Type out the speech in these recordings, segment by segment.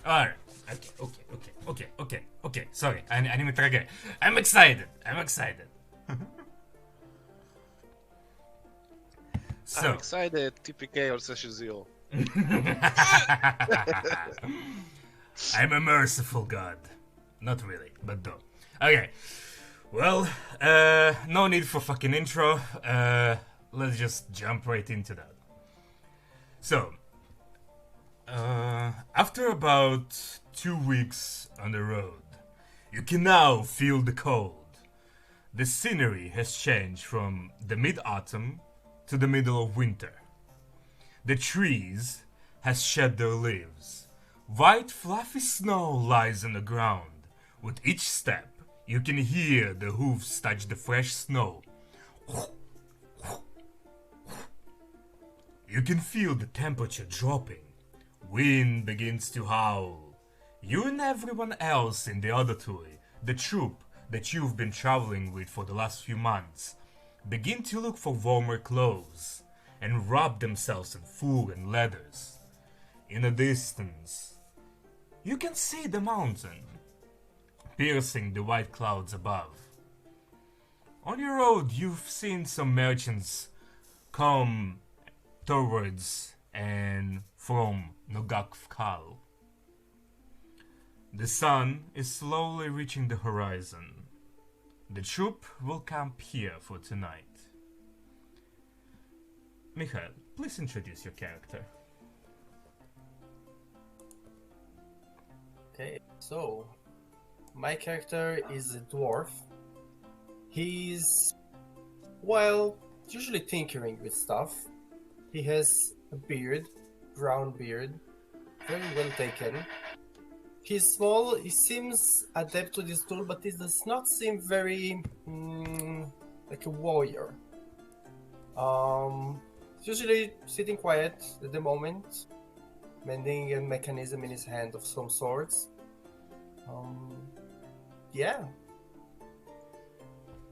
Alright. Okay. Sorry, אני מתרגש. I'm excited. I'm So, excited, TPK על session 0. I'm a merciful god. Not really, but though. Okay. Well, no need for fucking intro. Let's just jump right into that. So, after about 2 weeks on the road, you can now feel the cold. The scenery has changed from the mid-autumn to the middle of winter. The trees has shed their leaves. White fluffy snow lies on the ground. With each step, you can hear the hooves touch the fresh snow. You can feel the temperature dropping. Wind begins to howl. You and everyone else in the auditory, the troop that you've been traveling with for the last few months, begin to look for warmer clothes and wrap themselves in fur and leathers. In the distance, you can see the mountain, piercing the white clouds above. On your road, you've seen some merchants come towards and from Nogakfkal. The sun is slowly reaching the horizon. The troop will camp here for tonight. Mikhail, please introduce your character. Okay, so my character is a dwarf. He's, well, usually tinkering with stuff. He has a beard, brown beard, very well taken. He's small, he seems adept to this tool, but he does not seem very like a warrior. He's usually sitting quiet at the moment, mending a mechanism in his hand of some sorts. Yeah.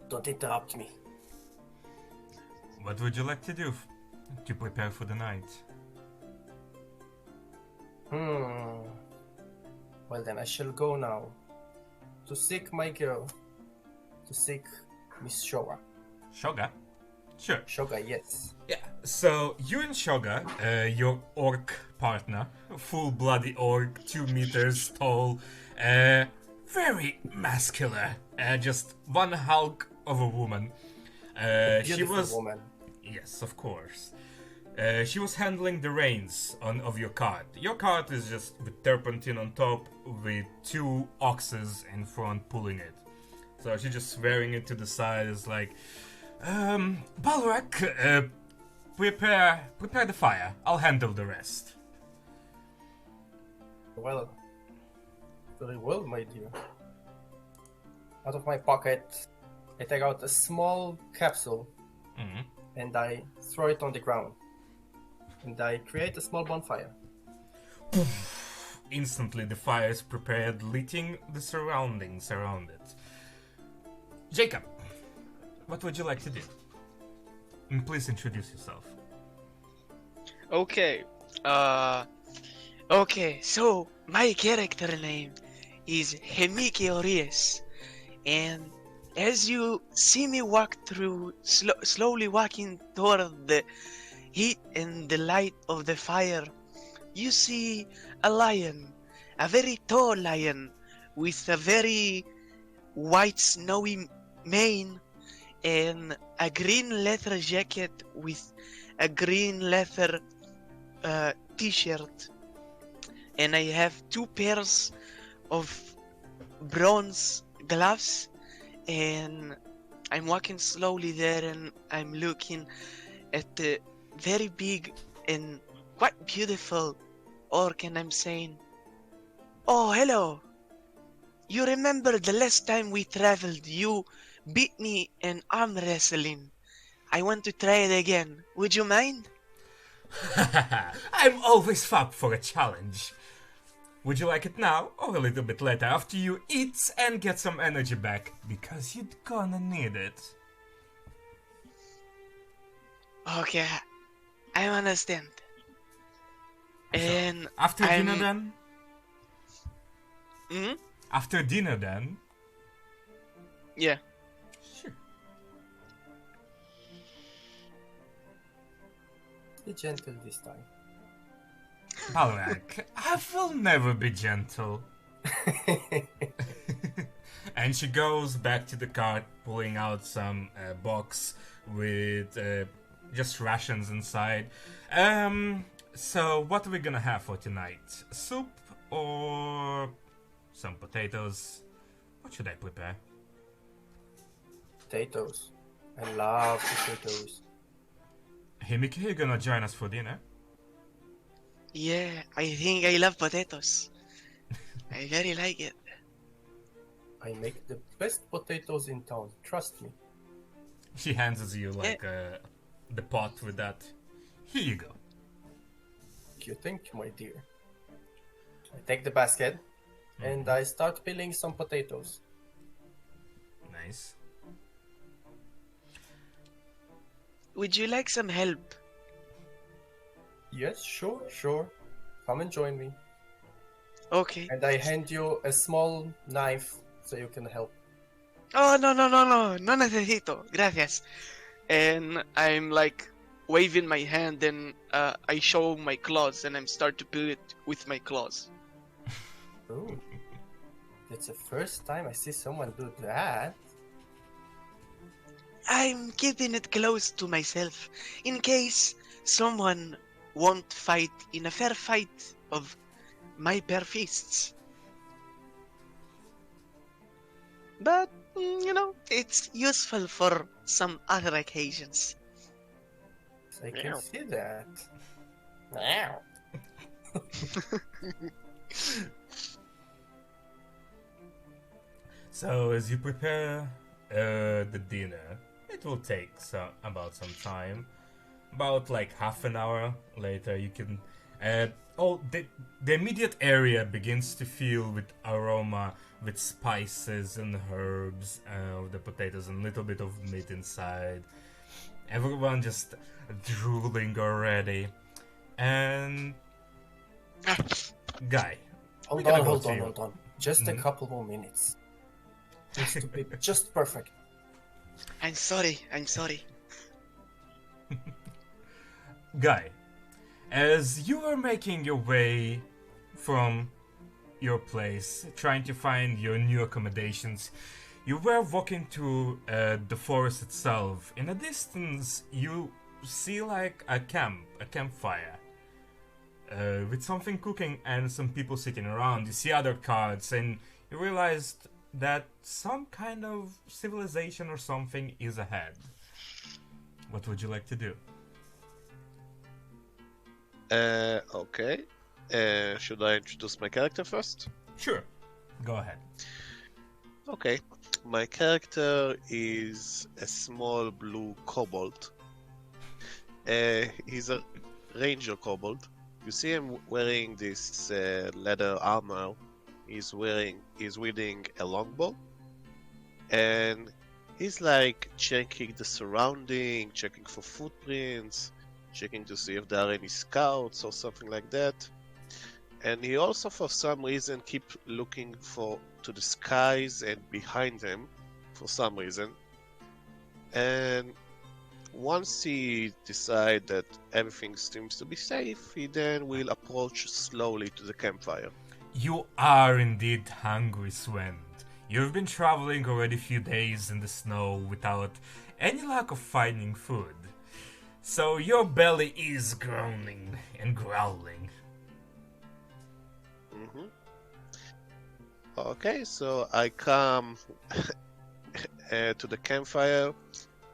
Don't interrupt me. What would you like to do to prepare for the night? Well then, I shall go now to seek my girl, to seek Miss Shoga. Shoga? Sure. Shoga, yes. Yeah, so you and Shoga, your orc partner, full bloody orc, 2 meters tall, very muscular, just one hulk of a woman. Beautiful woman. Yes, of course. She was handling the reins of your cart. Your cart is just with turpentine on top, with 2 oxes in front pulling it. So she's just swearing it to the side. It's like, Balrak, prepare the fire. I'll handle the rest. Well, very well, my dear. Out of my pocket, I take out a small capsule and I throw it on the ground. And I create a small bonfire. Instantly, the fire is prepared, lighting the surroundings around it. Jacob, what would you like to do? And please introduce yourself. Okay. So my character name is Hemiki Orias, and as you see me walk through, slowly walking toward the heat and the light of the fire, you see a lion, a very tall lion with a very white snowy mane and a green leather jacket with a green leather t-shirt, and I have 2 pairs of bronze gloves, and I'm walking slowly there and I'm looking at the very big and quite beautiful orc, and I'm saying, "Oh, hello. You remember the last time we traveled, you beat me in arm wrestling. I want to try it again. Would you mind?" I'm always up for a challenge. Would you like it now or a little bit later after you eat and get some energy back? Because you're gonna need it. Okay, I understand. And After dinner I'm- then? Hmm? After dinner then? Yeah. Sure. Be gentle this time. Balrak, I will never be gentle. And she goes back to the cart, pulling out some box with just rations inside. So what are we gonna have for tonight? Soup or some potatoes? What should I prepare? Potatoes. I love potatoes. Himiki, you gonna join us for dinner? Yeah, I think I love potatoes. I very like it. I make the best potatoes in town. Trust me. She hands you like the pot with that. Here you go. Thank you, my dear. I take the basket and I start peeling some potatoes. Nice. Would you like some help? Yes, sure. Come and join me. Okay. And I hand you a small knife so you can help. Oh, no, no necesito, gracias. And I'm like waving my hand and I show my claws and I'm start to peel it with my claws. Ooh. It's the first time I see someone do that. I'm keeping it close to myself in case someone won't fight in a fair fight of my bare fists. But, you know, it's useful for some other occasions. I can Meow. see that. Meow. So as you prepare the dinner, it will take about some time. About like half an hour later, you can. The immediate area begins to fill with aroma, with spices and herbs, of the potatoes and a little bit of meat inside. Everyone just drooling already, and Guy. Hold gonna on, go hold to on, you. hold on. Just a couple more minutes. Needs to be just perfect. I'm sorry. Guy, as you are making your way from your place, trying to find your new accommodations, you were walking to the forest itself. In the distance, you see like a campfire, with something cooking and some people sitting around. You see other carts, and you realized that some kind of civilization or something is ahead. What would you like to do? Okay. Should I introduce my character first? Sure, go ahead. Okay. My character is a small blue kobold. He's a ranger kobold. You see him wearing this leather armor. He's wielding a longbow, and he's like checking the surrounding, checking for footprints, checking to see if there are any scouts or something like that. And he also, for some reason, keep looking to the skies and behind him, for some reason. And once he decides that everything seems to be safe, he then will approach slowly to the campfire. You are indeed hungry, Swend. You've been traveling already a few days in the snow without any luck of finding food. So your belly is groaning and growling. Mm-hmm. Okay, so I come to the campfire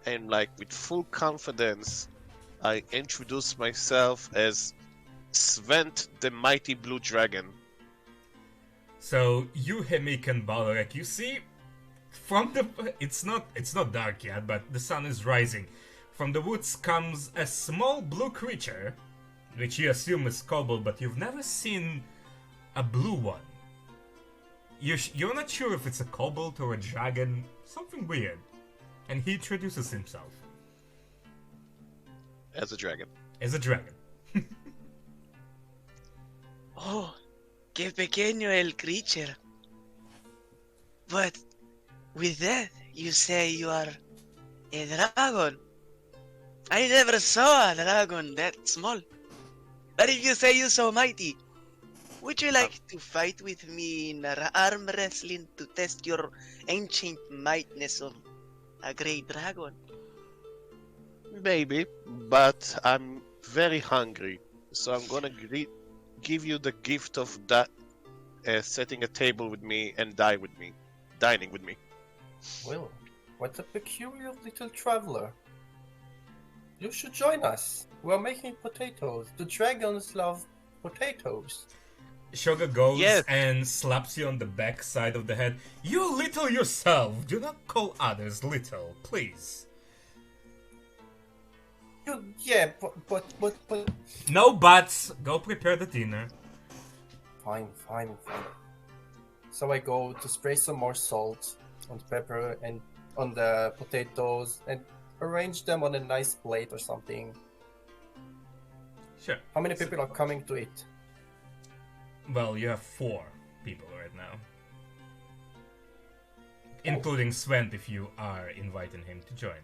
and, like, with full confidence, I introduce myself as Svent the Mighty Blue Dragon. So you, Hemik, and Balrek, you see from the it's not dark yet, but the sun is rising. From the woods comes a small blue creature, which you assume is kobold, but you've never seen a blue one. You're not sure if it's a kobold or a dragon, something weird. And he introduces himself As a dragon. as a dragon. Oh, qué pequeño el creature. But with that, you say you are a dragon. I never saw a dragon that small. But if you say you're so mighty, would you like to fight with me in arm wrestling to test your ancient mightness of a great dragon? Maybe, but I'm very hungry, so I'm gonna give you the gift of setting a table with me and dining with me. Well, what a peculiar little traveler. You should join us. We're making potatoes. The dragons love potatoes. Shoga goes Yes. and slaps you on the back side of the head. You little yourself! Do not call others little, please. Yeah, but. No buts! Go prepare the dinner. Fine. So I go to spray some more salt and pepper and on the potatoes and arrange them on a nice plate or something. Sure. How many people are coming to eat? Well, you have 4 people right now. Including Sven if you are inviting him to join.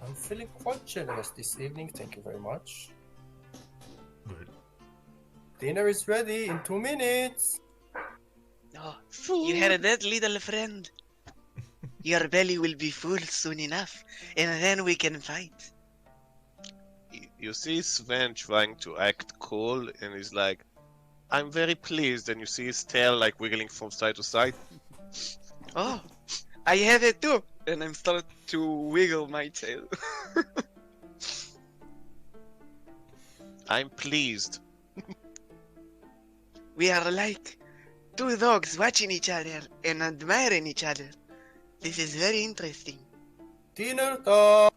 I'm feeling quite generous this evening, thank you very much. Good. Dinner is ready in 2 minutes. Oh, you heard that, little friend? Your belly will be full soon enough, and then we can fight. You see Sven trying to act cool, and he's like, "I'm very pleased." And you see his tail like wiggling from side to side. Oh, I have it too, and I'm starting to wiggle my tail. I'm pleased. We are like 2 dogs watching each other and admiring each other. This is very interesting. Dinner time!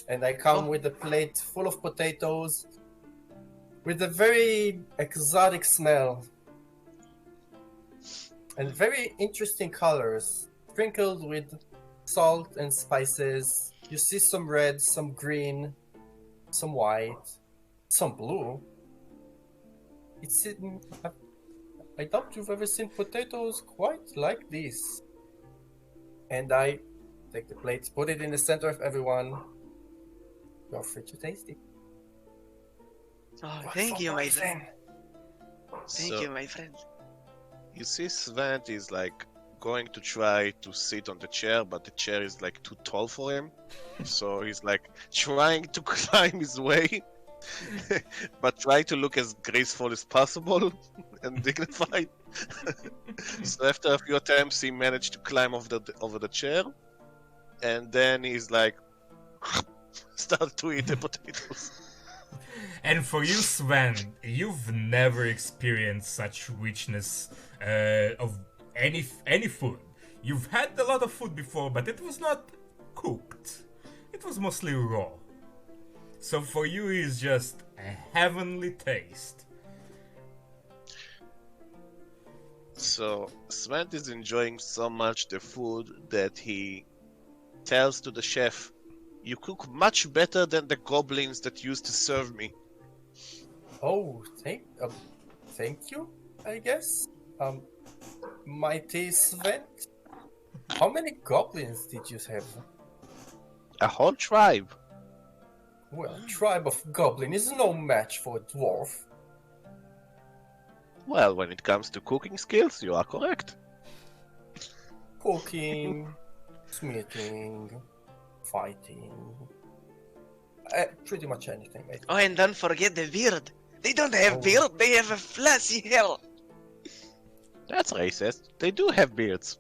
And I come with a plate full of potatoes with a very exotic smell and very interesting colors, sprinkled with salt and spices. You see some red, some green, some white, some blue. I doubt you've ever seen potatoes quite like this. And I take the plate, put it in the center of everyone. You're free to taste it. Oh, thank you, my friend. Thank So, you, my friend. You see Sven is like going to try to sit on the chair, but the chair is like too tall for him. So he's like trying to climb his way, but try to look as graceful as possible and dignified. So after a few attempts, he managed to climb over the chair, and then he's like start to eat the potatoes. And for you, Sven, you've never experienced such richness of any food. You've had a lot of food before, but it was not cooked. It was mostly raw. So for you, it's just a heavenly taste. So Sven is enjoying so much the food that he tells to the chef, "You cook much better than the goblins that used to serve me." Oh, thank you, I guess. Mighty Sven. How many goblins did you have? A whole tribe. Well, a tribe of goblin is no match for a dwarf. Well, when it comes to cooking skills, you are correct. Cooking, smithing, fighting. Pretty much anything, mate. Oh, and don't forget the beard. They don't have Oh. beard, they have a flashy hair. That's racist. They do have beards.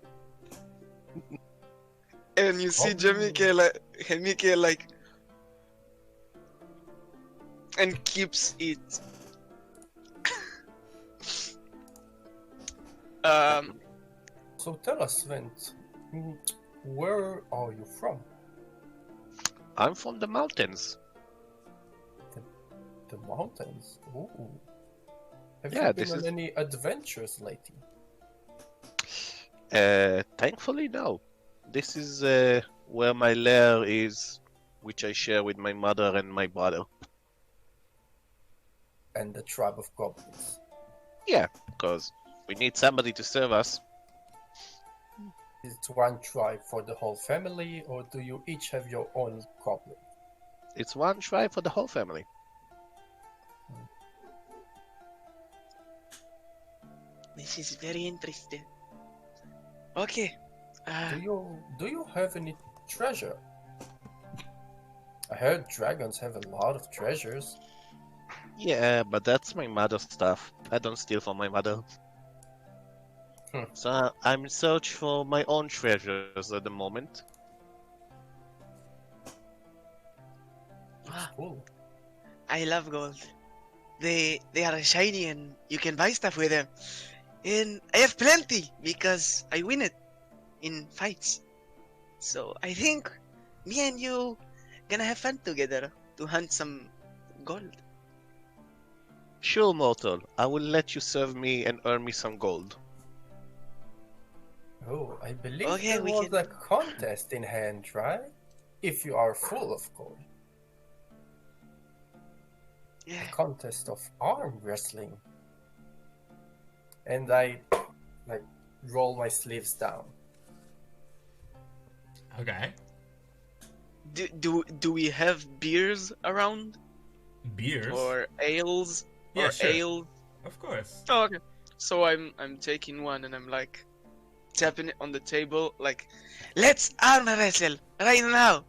And you see Oh. Jamike like, and keeps it. So tell us, Sven, where are you from? I'm from the mountains. The mountains. Ooh. Have Yeah, you been this on is- any adventures lately? Thankfully, no. This is where my lair is, which I share with my mother and my brother. and the tribe of goblins? Yeah, because we need somebody to serve us. Is it one tribe for the whole family, or do you each have your own goblin? It's one tribe for the whole family. This is very interesting. Okay. Do you have any treasure? I heard dragons have a lot of treasures. Yeah, but that's my mother's stuff. I don't steal from my mother. So I'm in search for my own treasures at the moment. Ah, Cool. I love gold. They are shiny and you can buy stuff with them. And I have plenty because I win it in fights. So I think me and you gonna have fun together to hunt some gold. Sure, mortal. I will let you serve me and earn me some gold. Oh, I believe Okay, there we was can- a contest in hand, right? If you are full of gold. Yeah. A contest of arm wrestling. And I roll my sleeves down. Okay. Do we have beers around Beers? or ales Yeah, or sure. ale? Of course. Oh, okay. So I'm taking one and I'm like tapping it on the table like, let's arm wrestle right now.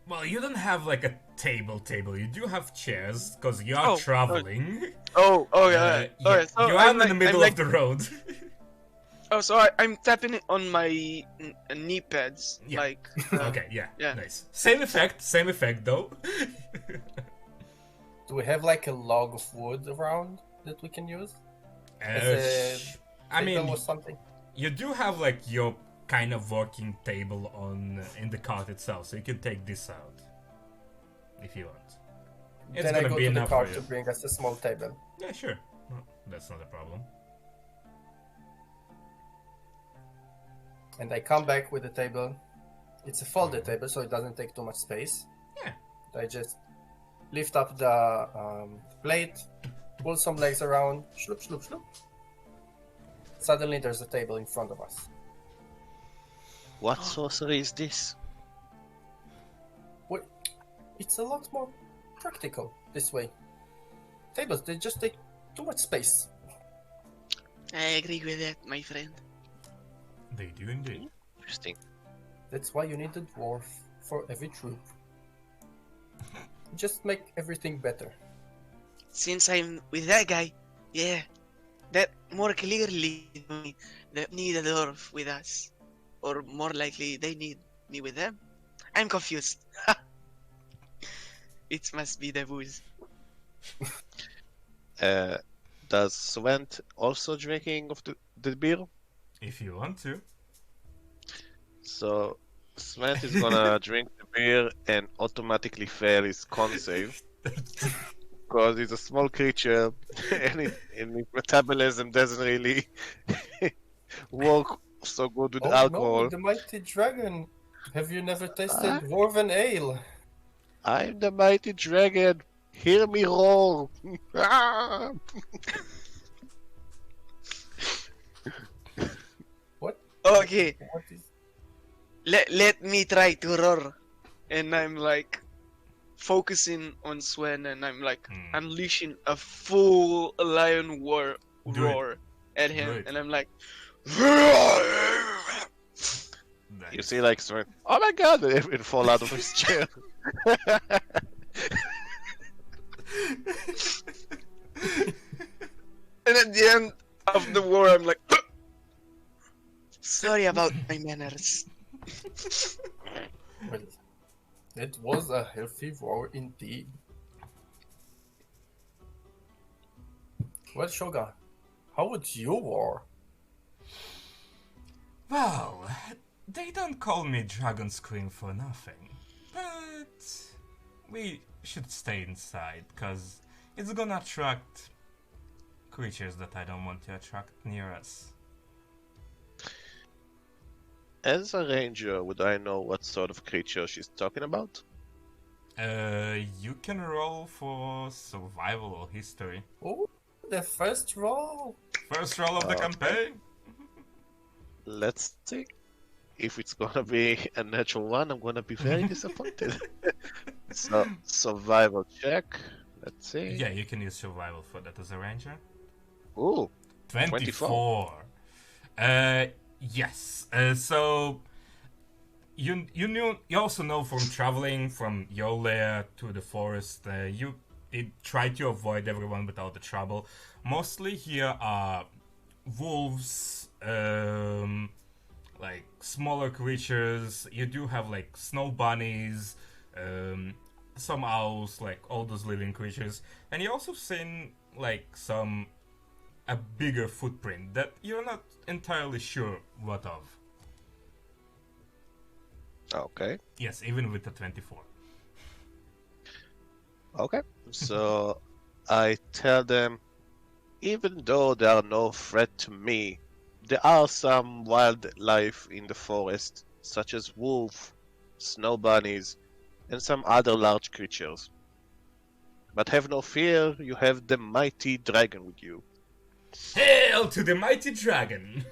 Well, you don't have like a table. You do have chairs, because you are Oh, traveling. Oh, yeah. Yeah, Alright, so you are I'm in the middle I'm of the road. Oh, so I'm tapping it on my knee pads, Yeah. like. Okay, yeah, Yeah. nice. Same effect though. Do we have like a log of wood around that we can use? I Table mean, or something? you do have like your kind of working table on in the cart itself, so you can take this out if you want. It's Then I gonna go be to the enough car for to you. bring us a small table. Yeah, sure. No, that's not a problem. And I come back with the table. It's a folded table, so it doesn't take too much space. Yeah. I just lift up the plate, pull some legs around, shloop, shloop, shloop. Suddenly there's a table in front of us. What sorcery is this? Wait, it's a lot more practical this way. Tables, they just take too much space. I agree with that, my friend. They do indeed. Interesting. That's why you need a dwarf for every troop. Just make everything better. Since I'm with that guy, yeah, that more clearly to me that need a dwarf with us, or more likely they need me with them. I'm confused. It must be the booze. Does Swent also drinking of the beer? If you want to. So Swent is gonna drink the beer and automatically fail his con save because he's a small creature and his metabolism doesn't really work so good with Oh alcohol. no, the mighty dragon! Have you never tasted Ah. dwarven ale? I'm the mighty dragon. Hear me roar! Ah! Okay, What is? let me try to roar, and I'm like focusing on Swen, and I'm like unleashing a full lion Do it. roar at him, Do it. and I'm like. You see, like, Swent, oh my god, and it fall out of his chair. And at the end of the war, I'm like, sorry about my manners. Well, it was a healthy roar indeed. Well, Shoga, how would you roar? Well, they don't call me Dragon Scream for nothing. But we should stay inside, cause it's gonna attract creatures that I don't want to attract near us. As a ranger, would I know what sort of creature she's talking about? You can roll for survival or history. Oh, the first roll. First roll of the campaign. Let's see. If it's gonna be a natural one, I'm gonna be very disappointed. So, survival check. Let's see. Yeah, you can use survival for that as a ranger. Ooh, 24. Yes. So you also know from traveling from your lair to the forest, you did try to avoid everyone without the trouble. Mostly here are wolves, like smaller creatures. You do have like snow bunnies, some owls, like all those living creatures, and you also seen like a bigger footprint that you're not entirely sure what of. okay. Yes, even with the 24. Okay. So, I tell them, even though they are no threat to me, there are some wildlife in the forest, such as wolf, snow bunnies, and some other large creatures. But have no fear, you have the mighty dragon with you. Hail to the mighty dragon!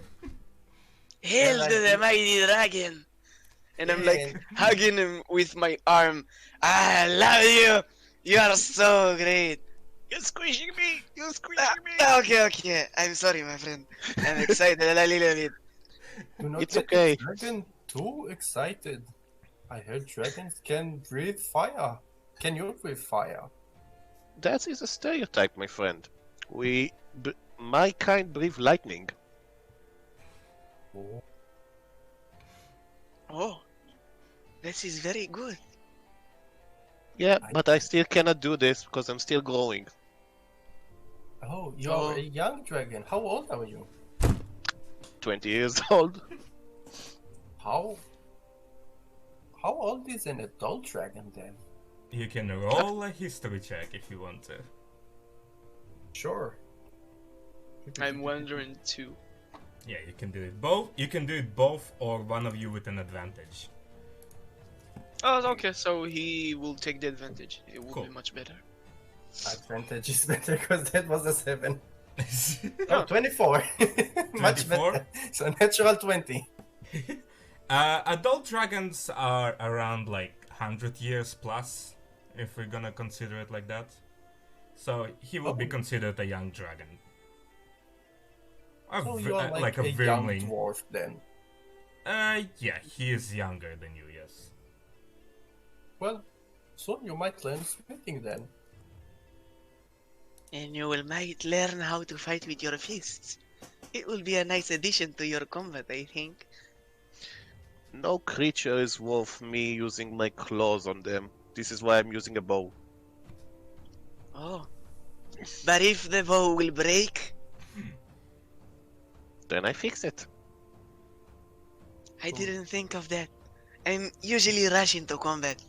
Hail Well, to I- the mighty dragon! And I'm Yeah. like hugging him with my arm. I love you! You are so great! You're squishing me! You're Ah, squishing me! okay. I'm sorry, my friend. I'm excited a little bit. Do not It's get the okay. dragon too excited. I heard dragons can breathe fire. Can you breathe fire? That is a stereotype, my friend. My kind breathe lightning. Oh. Oh, this is very good. Yeah, but I still cannot do this because I'm still growing. Oh, you're Oh. a young dragon. How old are you? 20 years old. How old is an adult dragon then? You can roll a history check if you want to. Sure. I'm wondering too. Yeah, you can do it both. You can do it both, or one of you with an advantage. Oh, okay, so he will take the advantage. It will Cool. be much better. Advantage is better because that was a 7. Oh. No, 24. Much 24? better. So natural 20. Adult dragons are around like 100 years plus, if we're gonna consider it like that. So he will be Oh. considered a young dragon. A So v- you are like, a a young vermling. dwarf then. Yeah, he is younger than you, yes. Well, soon you might learn smithing then. And you will might learn how to fight with your fists. It will be a nice addition to your combat, I think. No creature is worth me using my claws on them. This is why I'm using a bow. Oh. But if the bow will break, Then I fix it. I didn't think of that. I'm usually rush into combat.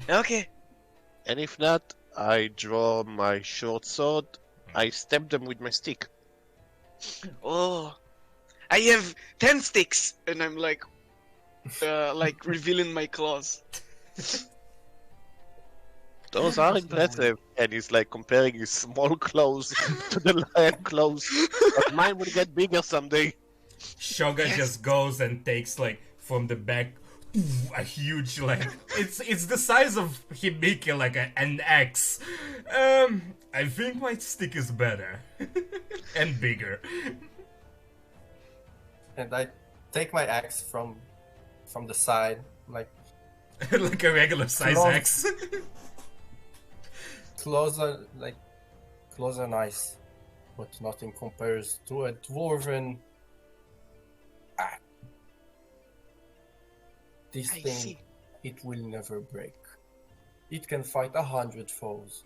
Okay. And if not, I draw my short sword. I stab them with my stick. Oh. I have 10 sticks, and I'm like revealing my claws. Those are impressive. And he's like comparing his small claws to the lion claws. But mine will get bigger someday. Shoga just goes and takes like from the back a huge like it's the size of Hibiki, like an axe. I think my stick is better and bigger. And I take my axe from the side, like Like a regular size Claws. axe. claws are nice, but nothing compares to a dwarven. This I thing, see. it will never break. It can fight 100 foes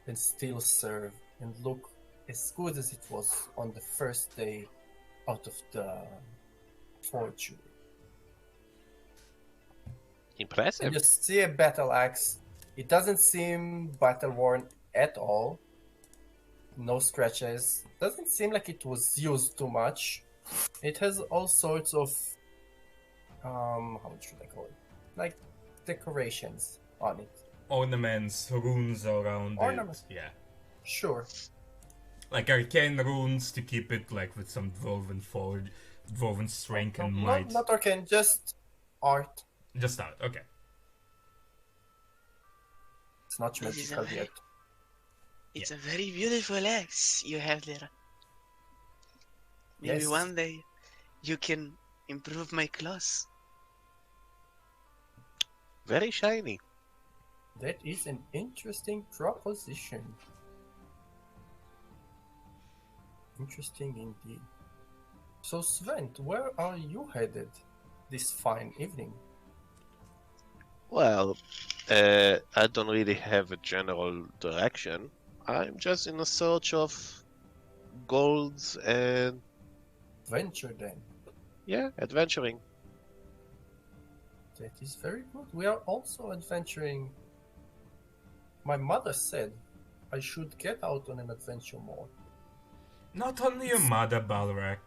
and still serve and look as good as it was on the first day out of the fortune. And Impressive. you see a battle axe. It doesn't seem battle worn at all. No scratches. Doesn't seem like it was used too much. It has all sorts of how should I call it? Like decorations on it. ornaments, runes around Ornaments. it. Yeah. Sure. Like arcane runes to keep it like with some dwarven strength and might. Not arcane, just art. Just out. Okay. It's not magical yet. It's a very beautiful axe you have there. Maybe Yes. one day you can improve my claws. Very shiny. That is an interesting proposition. Interesting indeed. So Sven, where are you headed this fine evening? Well, I don't really have a general direction. I'm just in a search of golds and, Venture then. yeah, adventuring. That is very good. We are also adventuring. My mother said I should get out on an adventure more. Not only your mother, Balrak.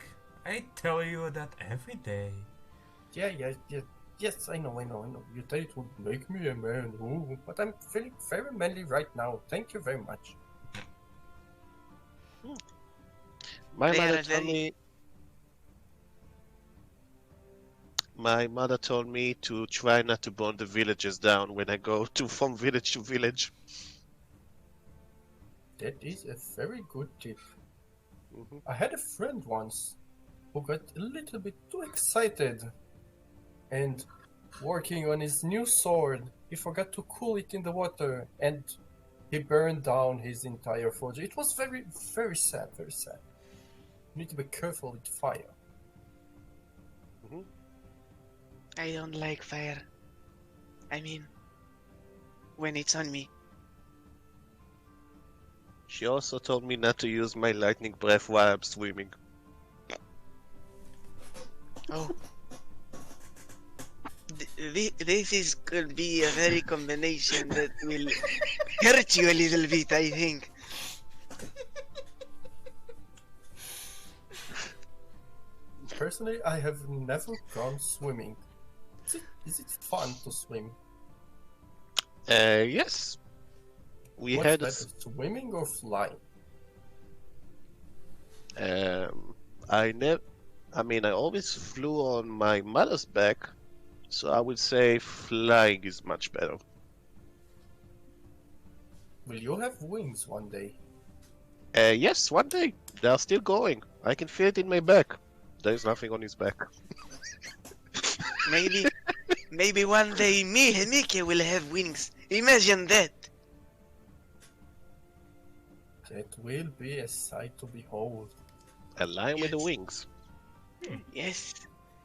I tell you that every day. Yeah. Yes, I know. You thought it would make me a man, ooh, but I'm feeling very manly right now. Thank you very much. My They mother are told very- me. My mother told me to try not to burn the villages down when I go to from village to village. That is a very good tip. Mhm. I had a friend once who got a little bit too excited and working on his new sword, he forgot to cool it in the water and he burned down his entire forge. It was very, very sad, very sad. You need to be careful with fire. I don't like fire. I mean, when it's on me. She also told me not to use my lightning breath while I'm swimming. Oh. This is could be a very combination that will hurt you a little bit, I think. Personally, I have never gone swimming. Is it fun to swim? Yes. We What's had a better, swimming or flying? I always flew on my mother's back, so I would say flying is much better. Will you have wings one day? Yes, one day. They are still going. I can feel it in my back. There's nothing on his back. Maybe one day me and Mickey will have wings. Imagine that. That will be a sight to behold. A lion with the Yes. wings. Yes.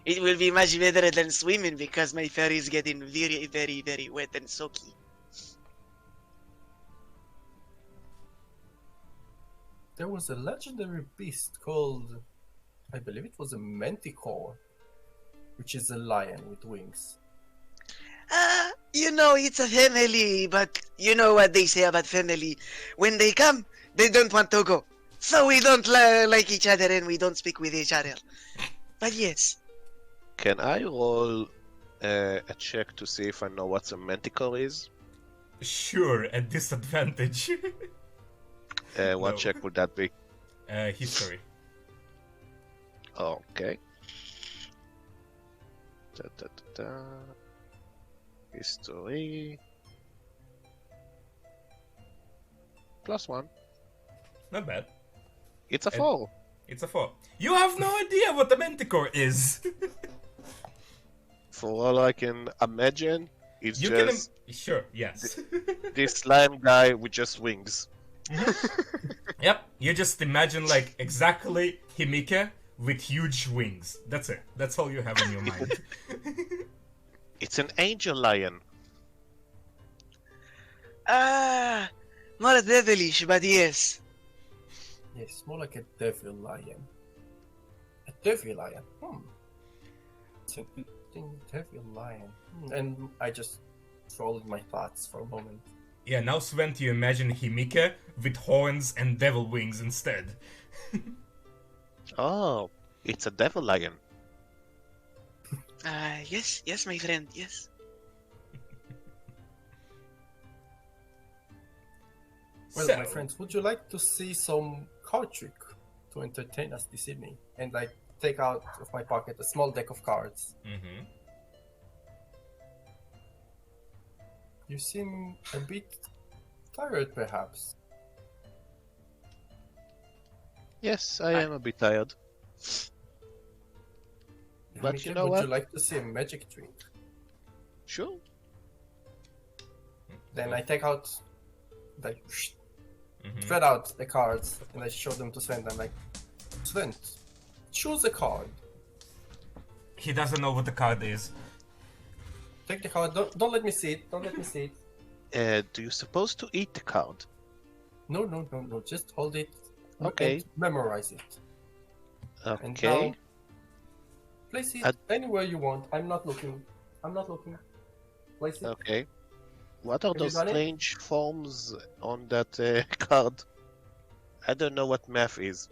It will be much better than swimming because my fur is getting very, very, very wet and soaky. There was a legendary beast called, I believe it was a manticore, which is a lion with wings. It's a family, but you know what they say about family. When they come, they don't want to go. So we don't like each other and we don't speak with each other. But yes, Can I roll a check to see if I know what a manticore is? Sure, at disadvantage. What No. check would that be? History. Okay. Da, da, da, da. History. +1. Not bad. It's a 4. It's a 4. You have no idea what a manticore is! For all I can imagine, it's You just can. Sure, yes. this slime guy with just wings. Yep, you just imagine like exactly Himika with huge wings. That's it. That's all you have in your mind. It's an angel lion. more devilish, but yes. Yes, more like a devil lion. A devil lion. It's an interesting devil lion. And I just followed my thoughts for a moment. Yeah, now Sven, you imagine Himika with horns and devil wings instead. Oh, it's a devil lion. Yes, my friend, yes. Well, So- my friends, would you like to see some card trick to entertain us this evening? And I take out of my pocket a small deck of cards. Mm-hmm. You seem a bit tired, perhaps. Yes, I am a bit tired. But Miguel, you know would what? you like to see a magic trick? Sure. Then I take out, like, Mm-hmm. spread out the cards, and I show them to Sven. I'm like, Sven, choose a card. He doesn't know what the card is. Take the card. Don't let me see it. Don't let me see it. Do you supposed to eat the card? No. Just hold it. Okay. And memorize it. And Okay. now, place it At- anywhere you want. I'm not looking. Place it. Okay. What are Have you those done it? strange forms on that card? I don't know what math is.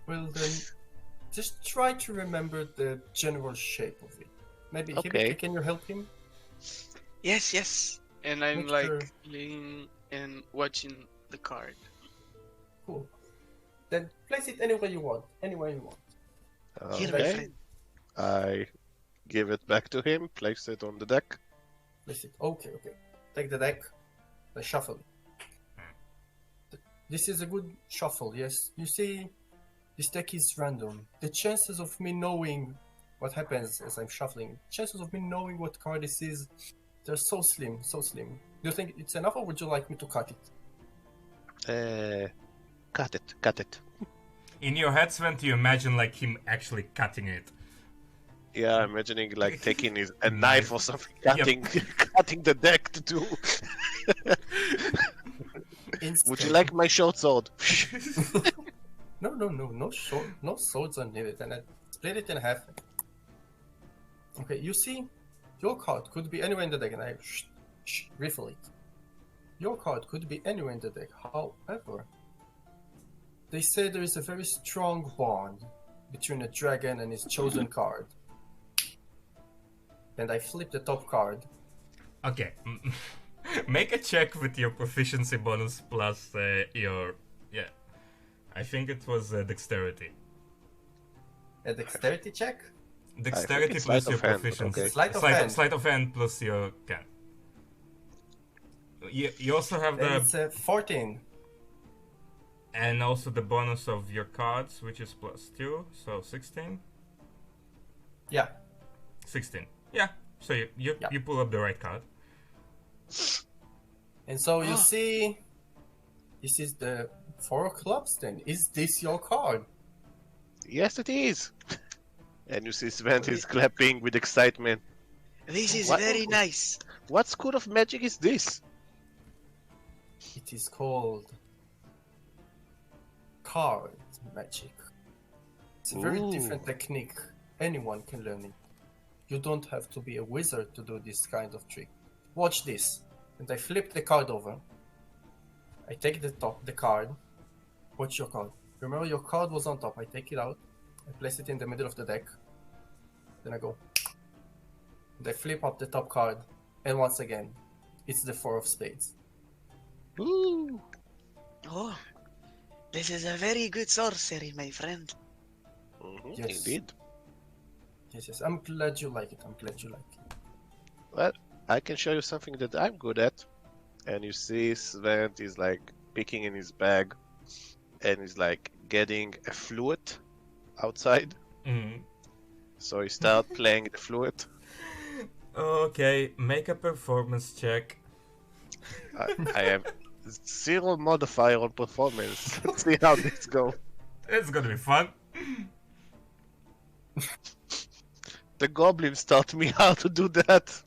Well then, just try to remember the general shape of it. Maybe Okay. Hibiki, can you help him? Yes. And I'm Make like sure- laying and watching the card. Cool. Then place it anywhere you want. Anywhere you want. Here, my Okay. friend. I give it back to him, place it on the deck. Place it. Okay. Take the deck. Then shuffle it. This is a good shuffle, yes. You see, this deck is random. The chances of me knowing what happens as I'm shuffling, chances of me knowing what card this is, they're so slim. Do you think it's enough, or would you like me to cut it? Cut it. In your head, Sven, you imagine like him actually cutting it. Yeah, I'm imagining like taking a Knife. knife or something, Yep. cutting the deck to do. Would you like my short sword? No swords are needed, and I split it in half. Okay, you see, your card could be anywhere in the deck, and I riffle it. Your card could be anywhere in the deck. However, they say there is a very strong bond between a dragon and his chosen card. And I flip the top card. Okay. Make a check with your proficiency bonus plus your... Yeah. I think it was dexterity. A dexterity check? Dexterity it's plus sleight your of hand, but proficiency. okay. Sleight of hand. Plus your can. You also have Then the... it's 14. And also the bonus of your cards, which is plus 2, so 16. Yeah. 16. Yeah. So you Yeah. you pull up the right card. And so you see, this is the 4 of clubs then. Is this your card? Yes, it is. And you see Sven is clapping with excitement. This is What? very nice. What school of magic is this? It is called card magic. It's a very Ooh. different technique. Anyone can learn it. You don't have to be a wizard to do this kind of trick. Watch this. And I flip the card over. I take the card. Watch your card. Remember your card was on top. I take it out. I place it in the middle of the deck. Then I go. And I flip up the top card. And once again, it's the 4 of spades. Ooh. Oh, this is a very good sorcery, my friend. Yes. Indeed. Yes. I'm glad you like it. Well, I can show you something that I'm good at. And you see Sven is like picking in his bag and is like getting a flute outside. Mm. So he start playing the flute. Okay, make a performance check. I am 0 modifier on performance. Let's see how this go. It's gonna be fun. The goblins taught me how to do that.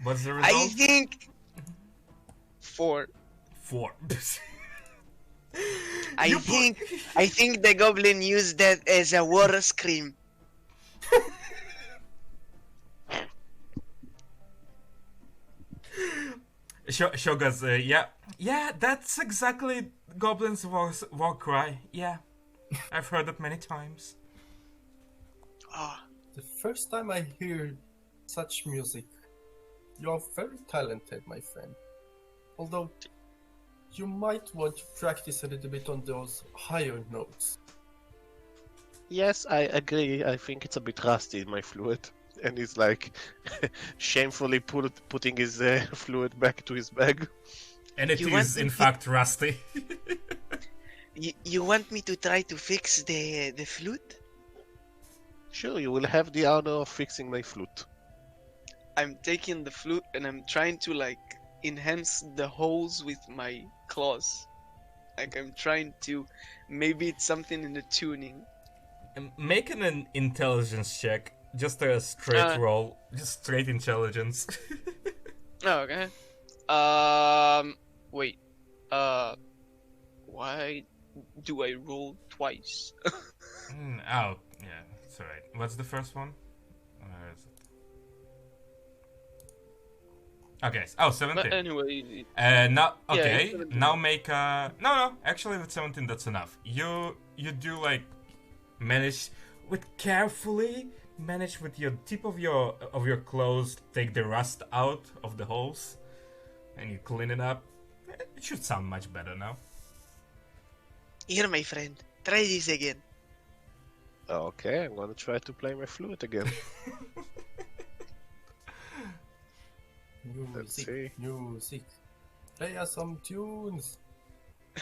What's the I result? think 4. 4. I think the goblin used that as a war scream. Shogas, yeah, that's exactly Goblin's war cry. Yeah, I've heard it many times. Oh, the first time I hear such music. You are very talented, my friend. Although, you might want to practice a little bit on those higher notes. Yes, I agree. I think it's a bit rusty in my flute. And he's like shamefully putting his flute back to his bag. And it You is, want in to- fact, rusty. You want me to try to fix the flute? Sure, you will have the honor of fixing my flute. I'm taking the flute and I'm trying to like enhance the holes with my claws. Like I'm trying to, maybe it's something in the tuning. Making an intelligence check, just a straight roll, just straight intelligence. Oh, okay. Wait. Why do I roll twice? Oh, yeah, it's alright. What's the first one? Where is it? Okay, oh, 17. But anyway, Now, Yeah, okay, it's 17. now make a... No, actually with 17 that's enough. You do like, manage with your tip of your clothes, take the rust out of the holes, and you clean it up. It should sound much better now. here, my friend, try this again. Okay, I'm gonna try to play my flute again. Let's see. Music. Play us some tunes.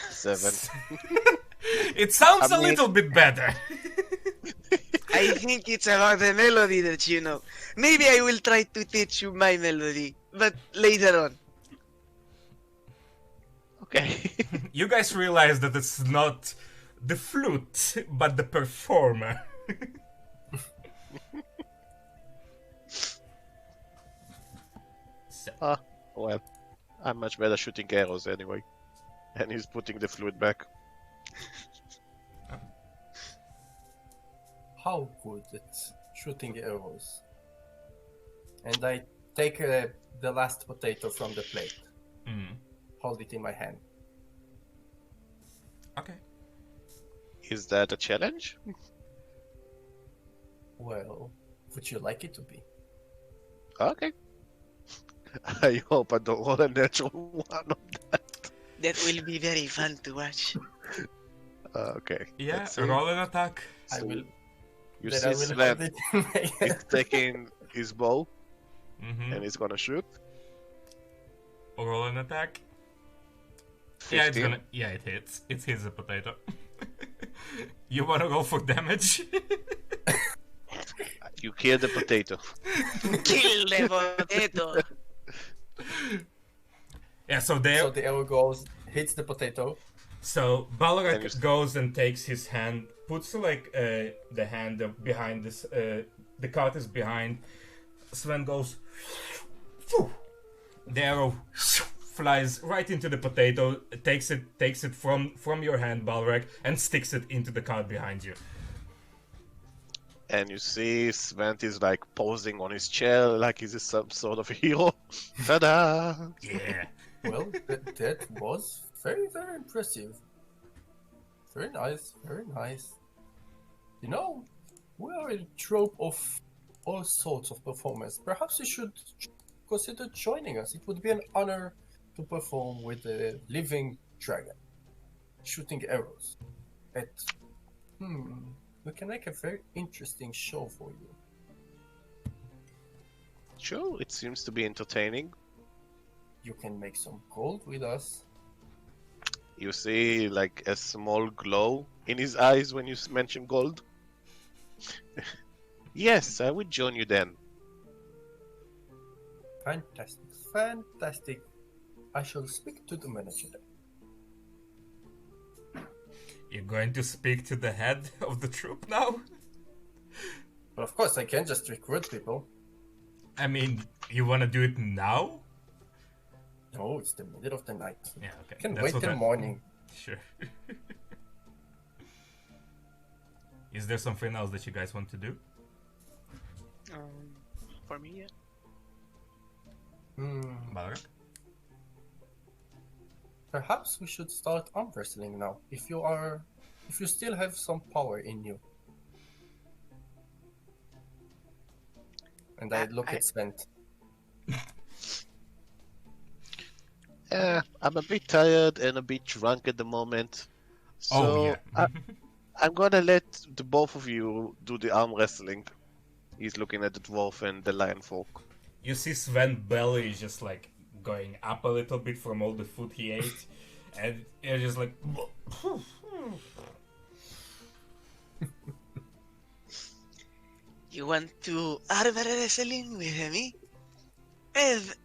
7. It sounds I a mean- little bit better. I think it's about the melody that you know. Maybe I will try to teach you my melody, but later on. Okay. You guys realize that it's not the flute, but the performer. So, Well, I'm much better shooting arrows anyway. And he's putting the flute back. How good at shooting arrows. And I take the last potato from the plate. Hold it in my hand. okay. Is that a challenge? Well, would you like it to be? Okay. I hope I don't roll a natural one on that. That will be very fun to watch. Okay. Yeah, let's see. roll an attack. I So will. You Then see I will Sven hold it in my is hand. taking his bow Mm-hmm. and he's gonna shoot. Roll an attack. 15. It hits. It hits a potato. You wanna roll for damage? You kill the potato. Kill the potato! Yeah, so there. So the arrow goes, hits the potato. So And Balrak you- goes and takes his hand, puts like the hand behind this. The cart is behind. Sven goes. Phew. The arrow flies right into the potato, takes it from your hand, Balrak, and sticks it into the cart behind you. And you see Sven is like posing on his chair like he's some sort of hero. Ta-da! Yeah. Well, that was very, very impressive. Very nice, very nice. You know, we are a trope of all sorts of performers. Perhaps you should consider joining us. It would be an honor to perform with the living dragon, shooting arrows. We can make a very interesting show for you. Sure, it seems to be entertaining. You can make some gold with us. You see like a small glow in his eyes when you mention gold. Yes, I would join you then. Fantastic, fantastic. I shall speak to the manager then. You're going to speak to the head of the troop now? But of course, I can't just recruit people. I mean, you wanna do it now? No, it's the middle of the night. Yeah, okay. I can That's wait what till I- morning. Sure. Is there something else that you guys want to do? For me, yeah. Balrak? Perhaps we should start arm wrestling now. If you still have some power in you. And I look at Sven. I'm a bit tired and a bit drunk at the moment. So Oh yeah. I'm gonna let the both of you do the arm wrestling. He's looking at the dwarf and the lion folk. You see Sven belly is just like going up a little bit from all the food he ate, and you're just like. You want to arm wrestling with me? Have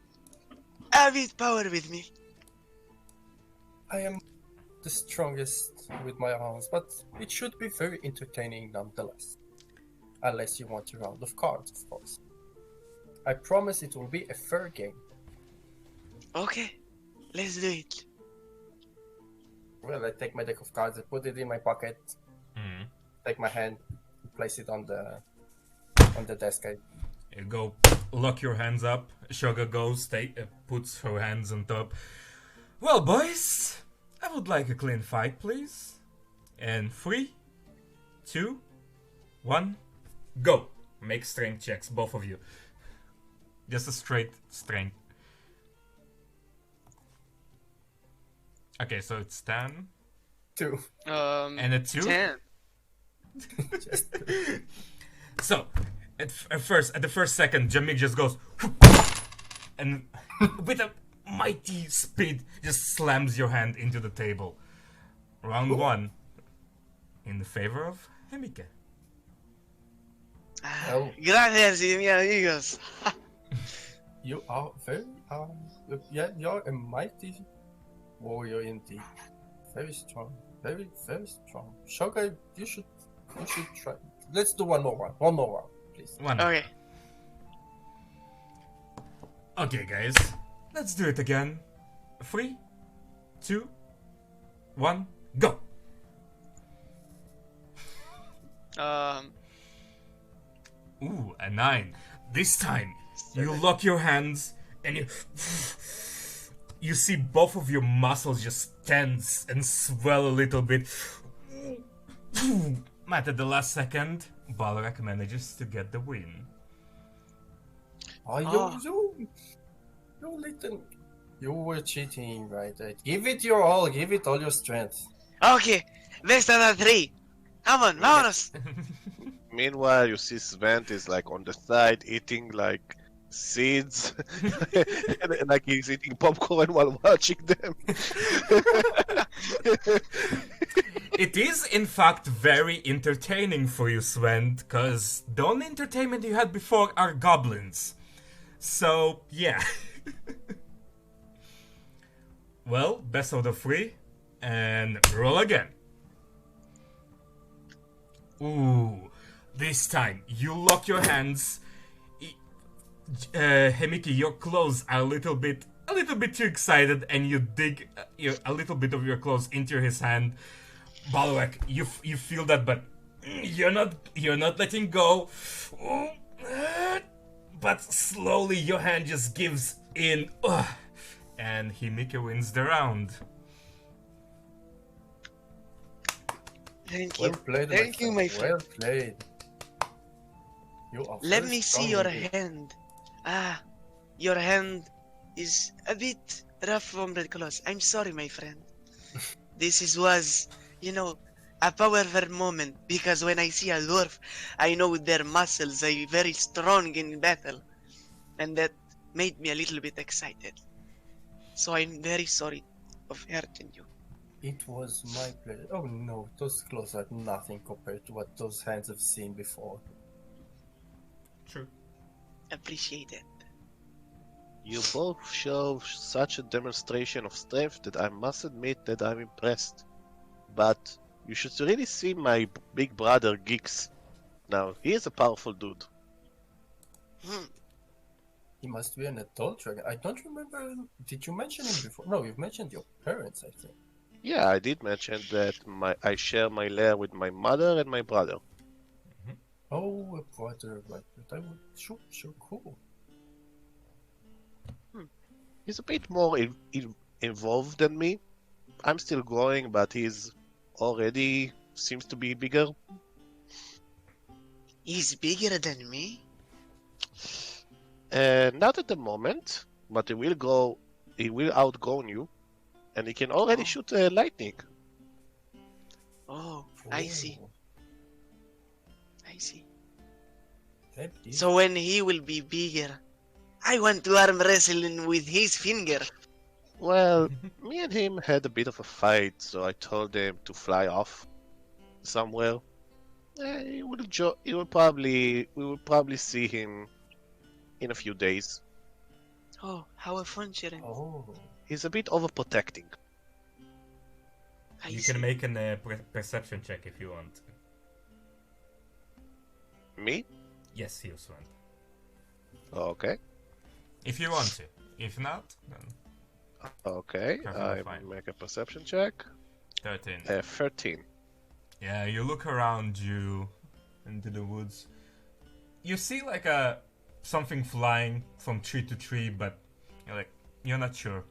a bit power with me. I am the strongest with my arms, but it should be very entertaining nonetheless. Unless you want a round of cards, of course. I promise it will be a fair game. Okay, let's do it. Well, I take my deck of cards, I put it in my pocket, Mhm. take my hand, place it on the desk. You go lock your hands up. Shoga goes, puts her hands on top. Well, boys, I would like a clean fight, please. And 3, 2, 1, go. Make strength checks, both of you. Just a straight strength. Okay, so it's 10 Two. and a 2. 10. Just So, at the first second, Jamik just goes and with a mighty speed just slams your hand into the table. Round 1 in the favor of Hemike. Oh. Gracias, mi amigos. You are very yeah, you're a mighty warrior indeed. Very strong. Very, very strong. Shogai, you should try. Let's do one more round, please. One. Okay. Okay, guys, let's do it again. 3, 2, 1, go. Ooh, a 9. This time, you lock your hands and you see both of your muscles just tense and swell a little bit. But at the last second, Balrak manages to get the win. Oh, you little. You were cheating, right? Give it your all. Give it all your strength. Okay, best of the 3. Come on, vámonos. Meanwhile, you see Sven is like on the side eating like seeds, and like he's eating popcorn while watching them. It is, in fact, very entertaining for you, Sven, because the only entertainment you had before are goblins. So, yeah. Well, best of the 3, and roll again. Ooh, this time you lock your hands. Hemiki, your clothes are a little bit too excited, and you dig a little bit of your clothes into his hand. Balrak, you feel that, but you're not letting go. But slowly your hand just gives in, and Himike wins the round. Thank you. Well played, Thank you, my friend. Well played. You are Let very me see strong your indeed. hand. Your hand is a bit rough from the clothes. I'm sorry, my friend. Was, a powerful moment because when I see a dwarf, I know their muscles are very strong in battle, and that made me a little bit excited. So I'm very sorry of hurting you. It was my pleasure. Oh no, those clothes are nothing compared to what those hands have seen before. True. Appreciate it. You both show such a demonstration of strength that I must admit that I'm impressed. But you should really see my big brother Geeks. Now, he is a powerful dude. He must be an adult dragon. I don't remember. Did you mention him before? No, you've mentioned your parents, I think. Yeah, I did mention that I share my lair with my mother and my brother. Oh, a brother like that. I would sure, cool. He's a bit more involved than me. I'm still growing, but he's already seems to be bigger. He's bigger than me? Not at the moment, but he will go. He will outgrow you, and he can already Oh. shoot lightning. Oh, I see. Ooh, I see. that is- So when he will be bigger, I want to arm wrestle with his finger. Well, me and him had a bit of a fight, so I told him to fly off somewhere. He will probably. We will probably see him in a few days. Oh, how fun, Sharon. Oh, He's a bit overprotecting. I You see. can make an perception check if you want. Me? Yes, you, Sven. Okay. If you want to. If not, then Okay. Perfectly I fine. make a perception check. 13. 13. Yeah, you look around you into the woods. You see like something flying from tree to tree, but you're not sure.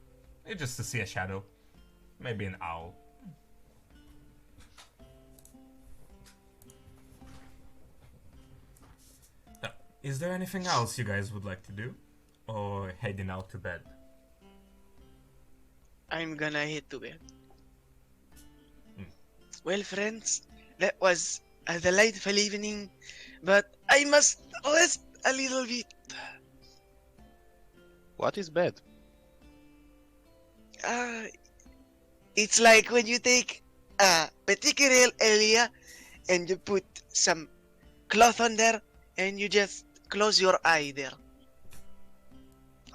You just see a shadow. Maybe an owl. Is there anything else you guys would like to do? Or heading out to bed? I'm gonna head to bed. Hmm. Well, friends, that was a delightful evening, but I must rest a little bit. What is bed? It's like when you take a particular area and you put some cloth on there and you just close your eye there.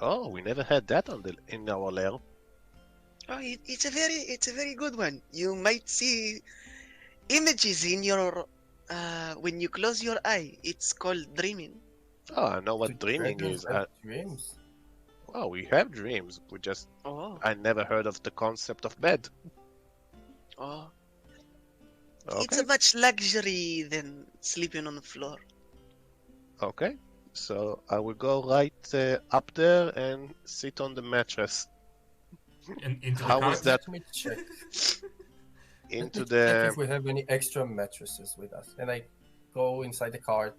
Oh, we never had that in our lair. Oh, it's a very good one. You might see images in your when you close your eye. It's called dreaming. Oh, I know what do dreaming dragons is. have dreams? Well, we have dreams. Oh, I never heard of the concept of bed. oh. Okay. It's a much luxury than sleeping on the floor. Okay. So I will go right up there and sit on the mattress Into the How cart? was that? Let me check. into Let me check the. if we have any extra mattresses with us. And I go inside the cart,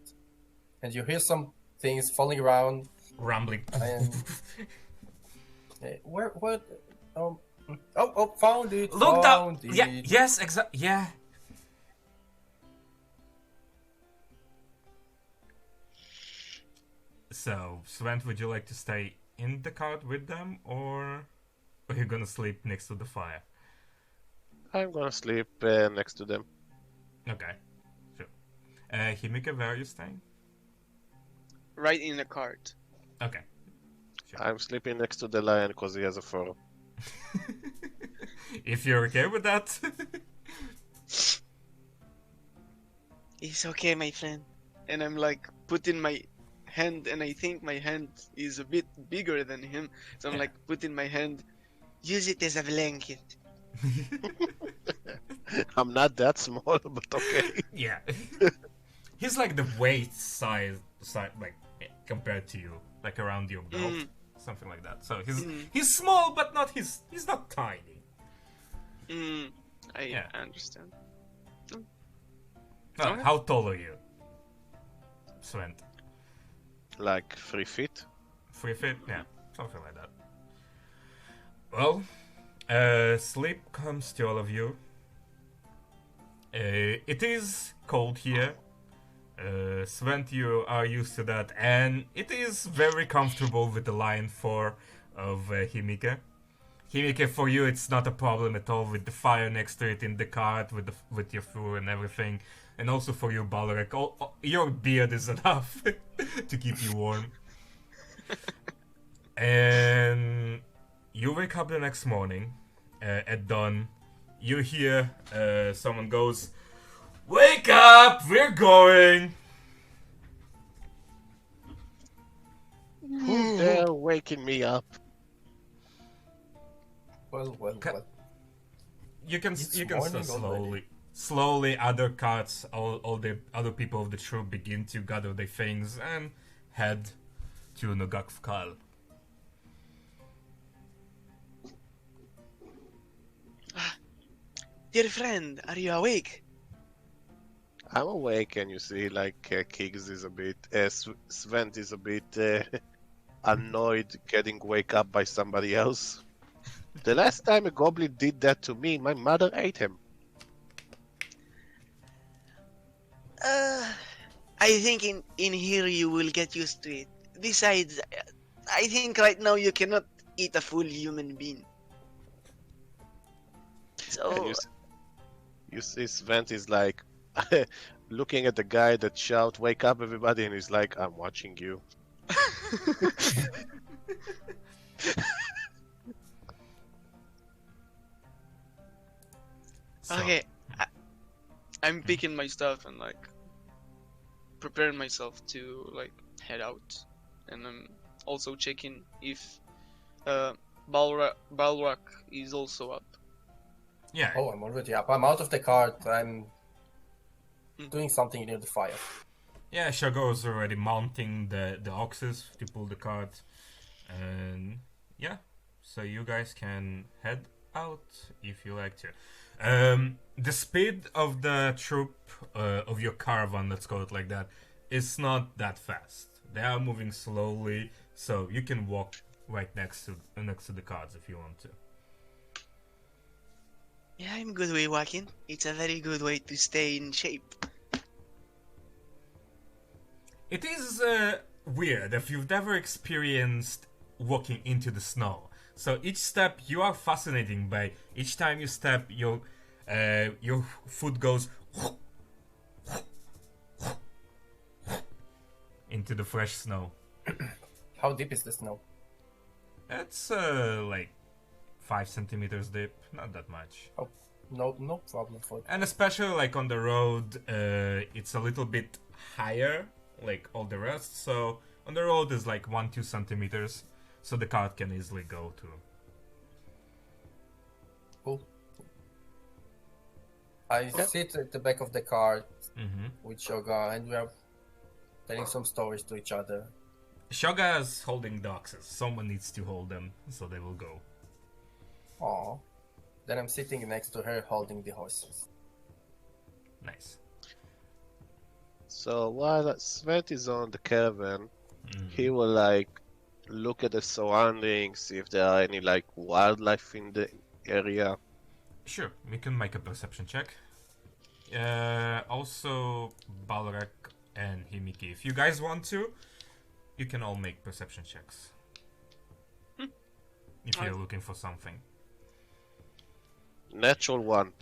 and you hear some things falling around. Rambling. And where? What? Found it! Look down. Found it! Yeah. Yes. Exactly. Yeah. So, Sven, would you like to stay in the cart with them, or are you gonna sleep next to the fire? I'm gonna sleep next to them. Okay. Sure. Himika, where are you staying? Right in the cart. Okay. I'm sleeping next to the lion because he has a fur. If you're okay with that. It's okay, my friend. And I'm like putting my hand, and I think my hand is a bit bigger than him. So I'm like putting my hand, use it as a blanket. I'm not that small, but okay. Yeah. He's like the waist size, like compared to you, like around your belt, Mm. something like that. So he's Mm. he's small, but not he's not tiny. I Yeah. understand. No, how tall are you, Sven? Like 3 feet. 3 feet? Yeah, something like that. Well, sleep comes to all of you. It is cold here. Sven, you are used to that, and it is very comfortable with the lion fur of Himika. Himika, for you, it's not a problem at all with the fire next to it in the cart, with your fur and everything. And also for you, Balrek, your beard is enough to keep you warm. And you wake up the next morning at dawn. You hear someone goes, "Wake up! We're going!" Who's there waking me up? Well. You can It's start morning slowly. Other carts, all the other people of the troop begin to gather their things and head to Nogakfkal. Dear friend, are you awake? I'm awake, and you see, like, Kiggs is a bit. Sven is a bit annoyed getting wake up by somebody else. The last time a goblin did that to me, my mother ate him. I think in here you will get used to it. Besides, I think right now you cannot eat a full human being. And So, you see Svent is like looking at the guy that shout, "Wake up, everybody!" and he's like, "I'm watching you." So, okay, I'm picking my stuff and like preparing myself to like head out, and I'm also checking if Balrak is also up. yeah, Oh, I'm already up. I'm out of the cart. I'm doing something near the fire. yeah, Shago's already mounting the oxes to pull the cart. And yeah, so you guys can head out if you like to. The speed of the troop, of your caravan, let's call it like that, is not that fast. They are moving slowly, so you can walk right next to the carts if you want to. Yeah, I'm good way walking. It's a very good way to stay in shape. It is weird if you've never experienced walking into the snow. So each step you are fascinating by. Each time you step, your foot goes into the fresh snow. How deep is the snow? It's like 5 centimeters deep, not that much. Oh, no problem for it. And especially like on the road, it's a little bit higher, like all the rest. So on the road is like 1-2 centimeters, so the cart can easily go to. Cool. I sit at the back of the cart Mm-hmm. with Shoga, and we are telling some stories to each other. Shoga is holding the oxes. Someone needs to hold them, so they will go. Aww. Then I'm sitting next to her holding the horses. Nice. So while Svent is on the caravan, Mhm. he will like look at the surroundings, see if there are any like wildlife in the area. Sure, we can make a perception check. Also, Balrak and Himiki, if you guys want to, you can all make perception checks. If you're looking for something. Natural one.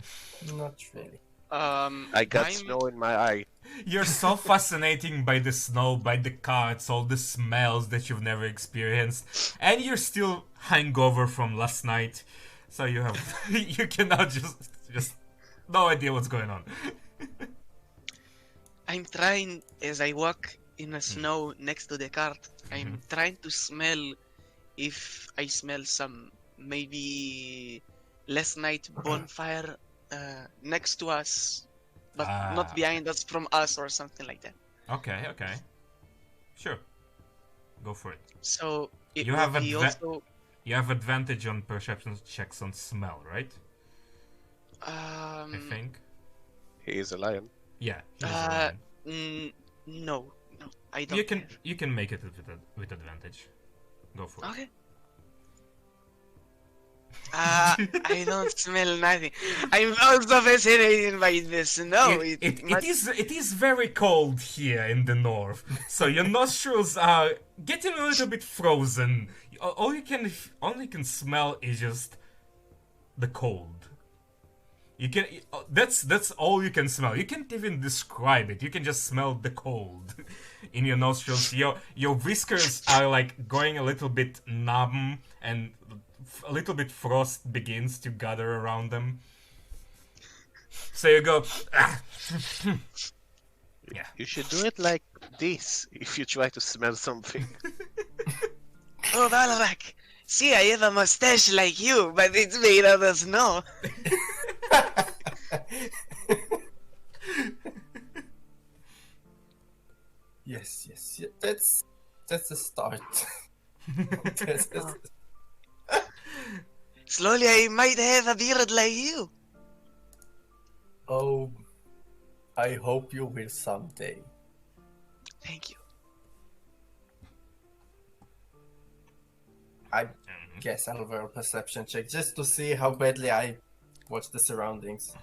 Not really. I got I'm- snow in my eye. You're so fascinating by the snow, by the carts, all the smells that you've never experienced, and you're still hangover from last night, so you have you cannot just no idea what's going on. I'm trying as I walk in the snow next to the cart. I'm trying to smell if I smell some maybe last night bonfire next to us, but not behind us, from us or something like that. Okay, sure, go for it. So it You will have be also You have advantage on perception checks on smell, right? I think. He is a lion. Yeah. He's a lion. no, I don't. You can make it with advantage. Go for it. Okay. I don't smell nothing. I'm also fascinated by the snow. It is very cold here in the north, so your nostrils are getting a little bit frozen. All you can smell is just the cold. That's all you can smell. You can't even describe it. You can just smell the cold in your nostrils. Your whiskers are like going a little bit numb, and a little bit frost begins to gather around them. So you go. Yeah. You should do it like this if you try to smell something. Oh, Balrak! See, I have a mustache like you, but it's made out of snow. Yes. That's a start. Slowly, I might have a beard like you. Oh, I hope you will someday. Thank you. I guess I'll roll a perception check just to see how badly I watch the surroundings.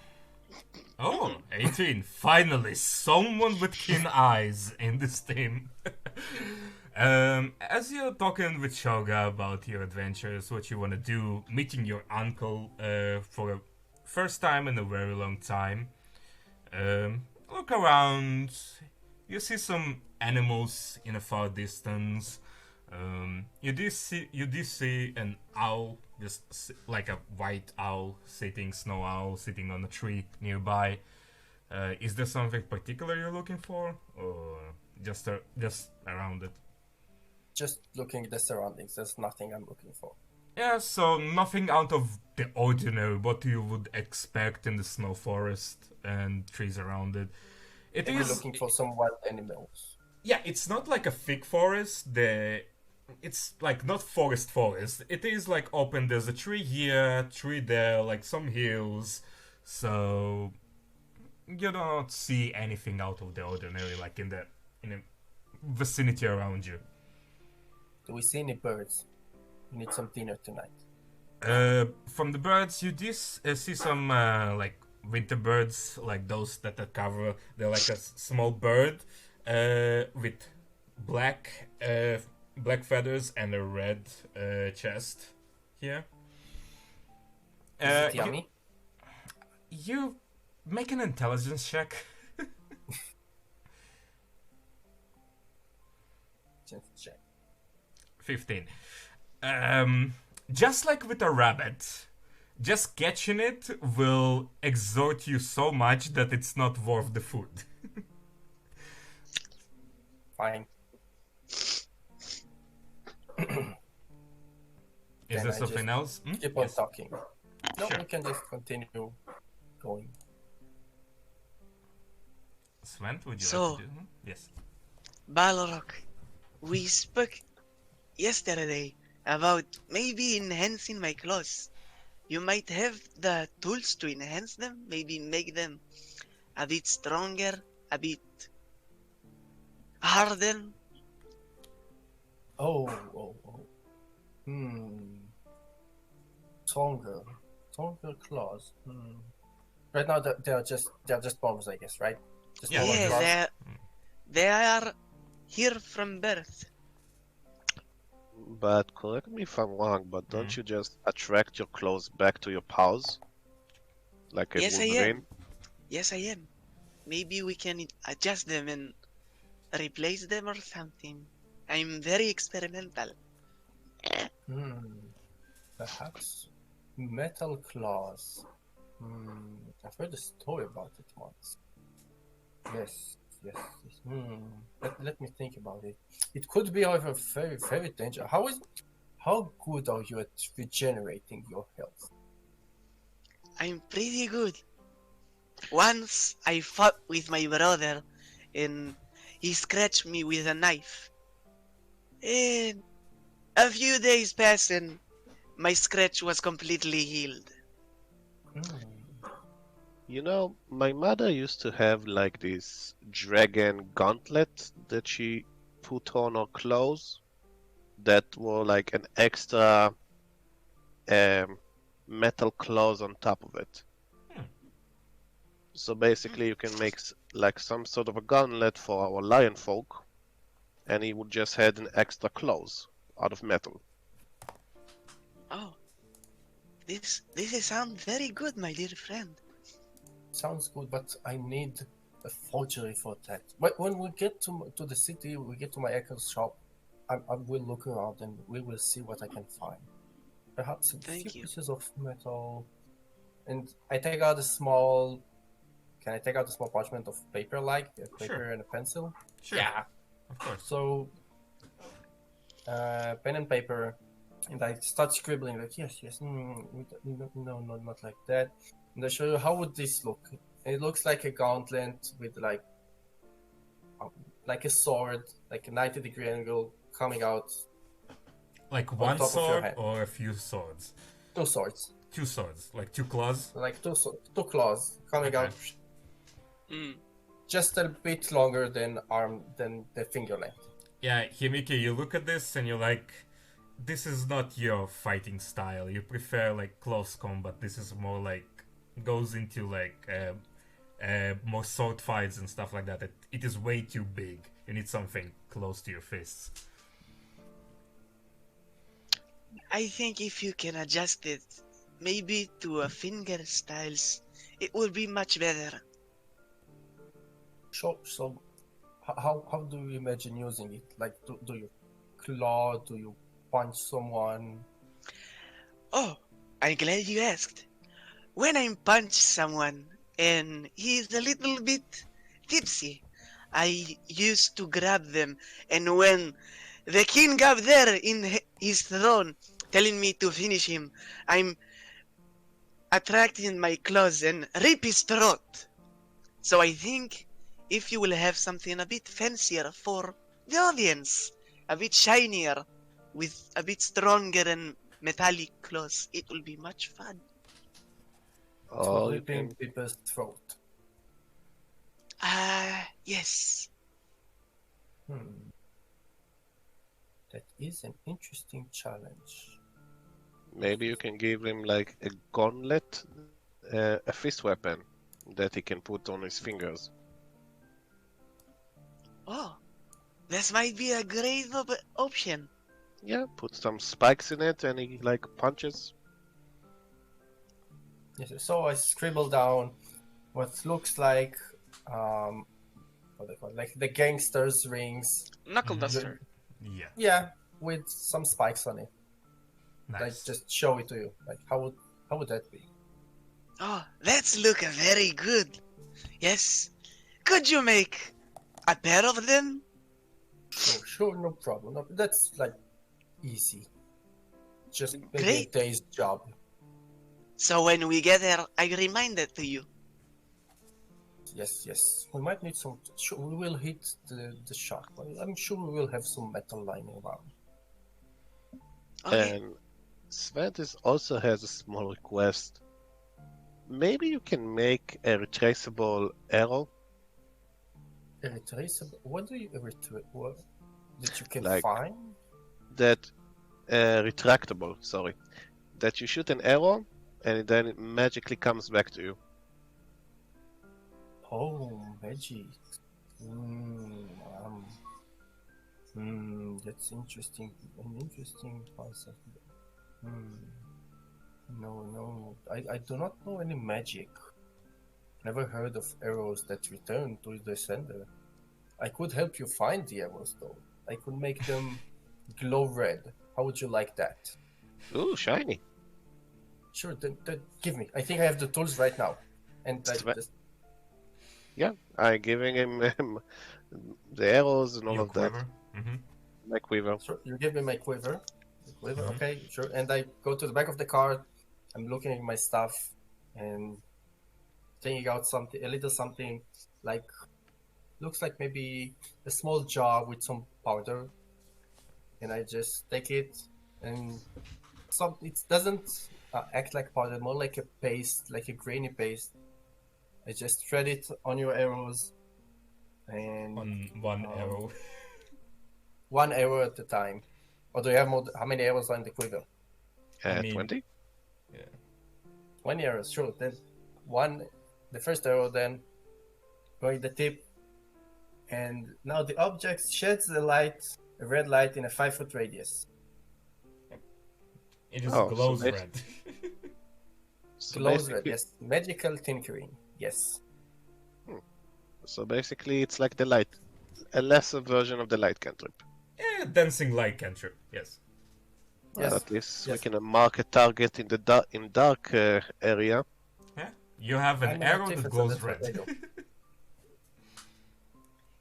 Oh, 18. Finally, someone with keen eyes in this team. As you're talking with Shoga about your adventures, what you want to do, meeting your uncle for a first time in a very long time, look around. You see some animals in a far distance. You do see an owl, just like a white owl, snow owl, sitting on a tree nearby. Is there something particular you're looking for, or just around it? Just looking at the surroundings, there's nothing I'm looking for. Yeah, so nothing out of the ordinary, what you would expect in the snow forest and trees around it. It Maybe is looking for some wild animals. Yeah, it's not like a thick forest. It's like not forest. It is like open. There's a tree here, tree there, like some hills. So you don't see anything out of the ordinary, like in the vicinity around you. Do we see any birds? We need some dinner tonight. From the birds, you do see some like winter birds, like those that are cover. They're like a small bird with black feathers and a red chest here. Is it yummy? You make an intelligence check. Just check. 15. Just like with a rabbit, just catching it will exert you so much that it's not worth the food. Fine. Is there something else? Keep on Yes. talking. No, Sure. we can just continue going. Sven, would you So- like to do? Yes. Balrog, we spoke yesterday about maybe enhancing my claws. You might have the tools to enhance them, maybe make them a bit stronger, a bit harder. Oh. Stronger claws. Right now they're just bombs, I guess, right? Just Yeah, normal claws. Yeah, they are here from birth. But correct me if I'm wrong, but don't Mhm. you just attract your claws back to your paws? Like a Yes, I am. Wolverine? Yes, I am. Maybe we can adjust them and replace them or something. I'm very experimental. Perhaps metal claws. I've heard a story about it once. Yes. Let me think about it. It could be, however, very, very dangerous. How good are you at regenerating your health? I'm pretty good. Once I fought with my brother and he scratched me with a knife. And a few days passed and my scratch was completely healed. You know, my mother used to have like this dragon gauntlet that she put on her clothes that were like an extra metal claws on top of it. So basically, you can make like some sort of a gauntlet for our lion folk, and he would just had an extra claws out of metal. Oh, this sounds very good, my dear friend. Sounds good, but I need a forgery for that. But when we get to the city, we get to my uncle's shop, I will look around and we will see what I can find. Perhaps a Thank few you. pieces of metal. And I take out a small... Can I take out a small parchment of paper, like a paper Sure. and a pencil? Sure. Yeah. Of course. So, pen and paper, and I start scribbling like yes, no, not like that. And I show you how would this look. It looks like a gauntlet with like a sword, like a 90-degree angle coming out. Like on one top of your sword head. or a few swords? Two swords, Two swords, like two claws. like two claws coming Okay. out, Mm. just a bit longer than the finger length. Yeah, Himiki, you look at this and you're like, this is not your fighting style. You prefer like close combat. This is more like goes into like more sword fights and stuff like that. It is way too big. You need something close to your fists. I think if you can adjust it, maybe to a finger styles, it will be much better. So how do you imagine using it? Like, do you claw? Do you punch someone? Oh, I'm glad you asked. When I punch someone and he's a little bit tipsy, I used to grab them, and when the king up there in his throne telling me to finish him, I'm attracting my claws and rip his throat. So I think if you will have something a bit fancier for the audience, a bit shinier, with a bit stronger and metallic claws, it will be much fun. To Or you ripping can people's throat. Yes. That is an interesting challenge. maybe you can give him like a gauntlet, a fist weapon that he can put on his fingers. Oh, this might be a great option. Yeah, put some spikes in it and he like punches. Yes. So I scribble down what looks like what they call it, like the gangsters rings. Knuckle Mhm. duster. Yeah, Yeah, with some spikes on it. Like nice. just show it to you. Like how would that be? Oh, that's look very good. Yes. Could you make a pair of them? Sure, no problem. No, that's like easy. Just maybe a Great. day's job. So when we get there, I remind it to you. Yes. We might need some. Sure, we will hit the shark. I'm sure we will have some metal lining around. Okay. And Sventis also has a small request. Maybe you can make a retraceable arrow. Irretraceable. What do you retrace? What that you can Like- find? That retractable, sorry. That you shoot an arrow and then it magically comes back to you. Oh, magic. That's interesting. An interesting concept. No. I do not know any magic. Never heard of arrows that return to the sender. I could help you find the arrows though. I could make them glow red. How would you like that? Ooh, shiny. Sure, then give me. I think I have the tools right now. And I Sven- just Yeah, I'm giving him the arrows and all Your of that. quiver. Mm-hmm. My quiver. sure, you give me my quiver. Mhm. Okay, sure. And I go to the back of the car. I'm looking at my stuff and taking out something, a little something like looks like maybe a small jar with some powder. And I just take it and it doesn't act like powder, more like a paste, like a grainy paste. I just thread it on your arrows and On one arrow. one arrow at a time. Or do you have more? How many arrows are in the quiver? I mean- 20? 20 arrows, sure. Then the first arrow, then going the tip, and now the object sheds a red light in a 5-foot radius. It just Oh, so glows basi- red. So Glows red, basically, yes. Magical tinkering, yes. so basically it's like the light, a lesser version of the light cantrip. Dancing light cantrip. Yes. Yes. At least we yes. can mark a target in the dark area. Yeah. You have an I'm an arrow artificer, that glows that's what I red. do.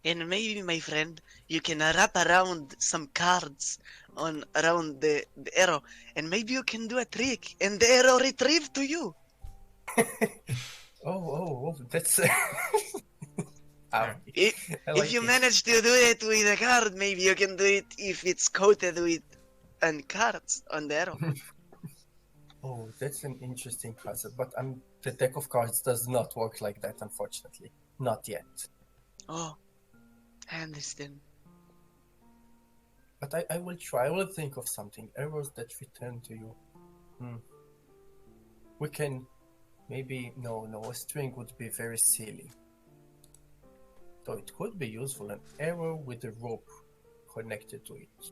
And maybe, my friend, you can wrap around some cards around the arrow, and maybe you can do a trick, and the arrow retrieve to you. Oh, that's. If, I like if you it. manage to do it with a card, maybe you can do it if it's coated with and cards on the arrow. Oh, that's an interesting concept, but the deck of cards does not work like that, unfortunately. Not yet. Oh, I understand. But I will try. I will think of something. Arrows that return to you. We can maybe no. A string would be very silly. Though it could be useful. An arrow with a rope connected to it.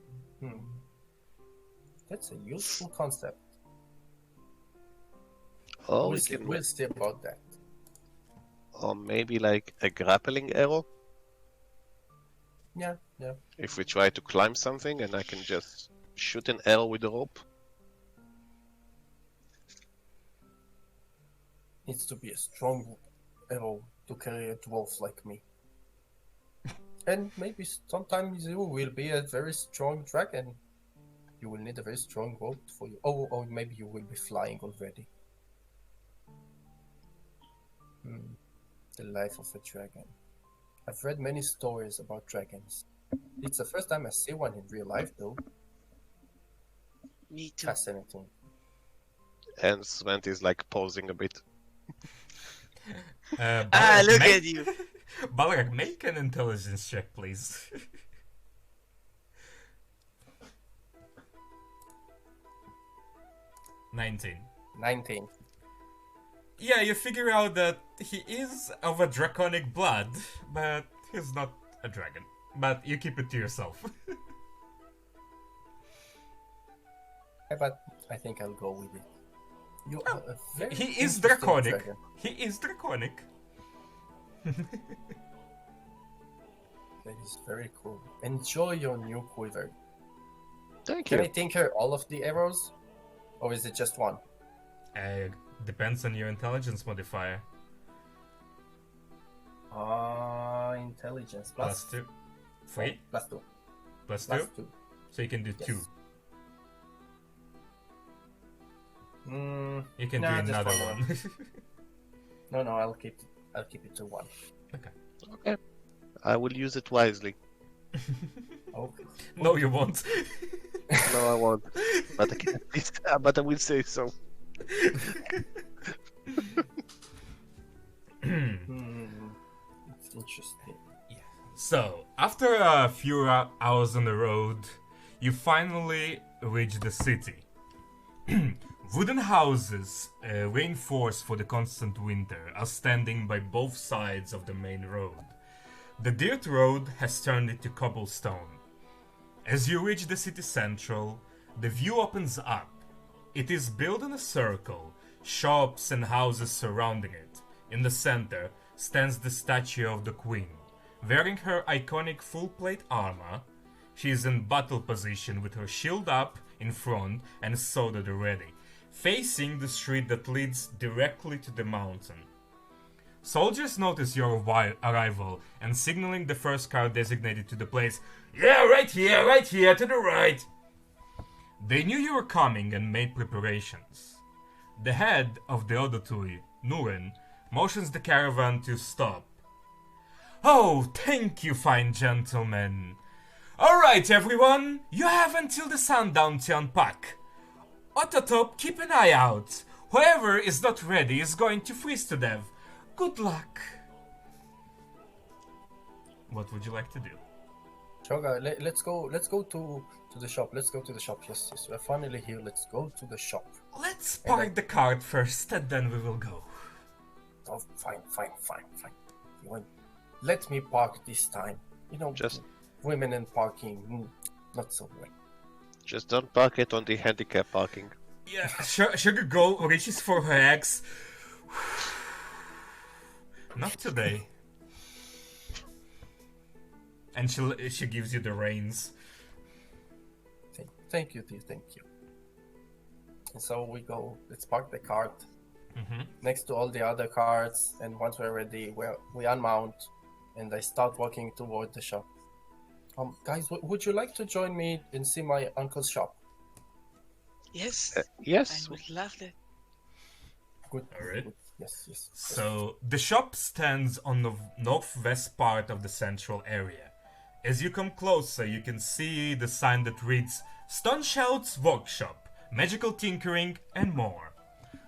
That's a useful concept. Or We'll see about that. or maybe like a grappling arrow. Yeah. If we try to climb something and I can just shoot an arrow with a rope. Needs to be a strong arrow to carry a dwarf like me. And maybe sometimes you will be a very strong dragon. You will need a very strong rope for you. Oh, maybe you will be flying already. The life of a dragon. I've read many stories about dragons. It's the first time I see one in real life, though. Me too. Fascinating. And Svent is like pausing a bit. Balrak, Look at you. Balrak, make an intelligence check, please. $19. 19. Yeah, you figure out that he is of a draconic blood, but he's not a dragon. But you keep it to yourself. But I think I'll go with it. You are a very He is interesting draconic. dragon. He is draconic. That is very cool. Enjoy your new quiver. Thank Can you. I tinker all of the arrows? Or is it just one? Depends on your intelligence modifier. Intelligence. Plus 2. Wait, Plus 2. plus 2? Plus 2. So you can do Yes. 2. You can Nah, do just another one one. No, I'll keep it to 1. Okay. I will use it wisely. Okay. No, you won't. No, I won't. But I can at least, but I will say so. It's interesting. So, after a few hours on the road, you finally reach the city. Wooden houses, reinforced for the constant winter, are standing by both sides of the main road. The dirt road has turned into cobblestone. As you reach the city central, the view opens up. It is built in a circle, shops and houses surrounding it. In the center stands the statue of the queen. Wearing her iconic full-plate armor, she is in battle position with her shield up in front and sword at the ready, facing the street that leads directly to the mountain. Soldiers notice your arrival and signaling the first car designated to the place. Yeah, right here, to the right. They knew you were coming and made preparations. The head of the Odotui, Nuren, motions the caravan to stop. Oh, thank you, fine gentlemen. Alright, everyone, you have until the sundown to unpack. Ototop, keep an eye out. Whoever is not ready is going to freeze to death. Good luck. What would you like to do? Choga, let's go to the shop. Let's go to the shop. Yes, we're finally here. Let's go to the shop. Let's park the cart first, and then we will go. Oh, fine. You want- Let me park this time. You know, Just- women and parking, not so well. Just don't park it on the handicap parking. Yeah, Sugar Go reaches for her axe. Not today. And she gives you the reins. Thank you, dear. Thank you. And so we go. Let's park the cart next to all the other carts, and once we're ready, we unmount, and I start walking toward the shop. Guys, would you like to join me and see my uncle's shop? Yes, Yes. I would love that. Good. Alright. Good. Yes. So, the shop stands on the northwest part of the central area. As you come closer, you can see the sign that reads Stoneshout's Workshop, Magical Tinkering, and more.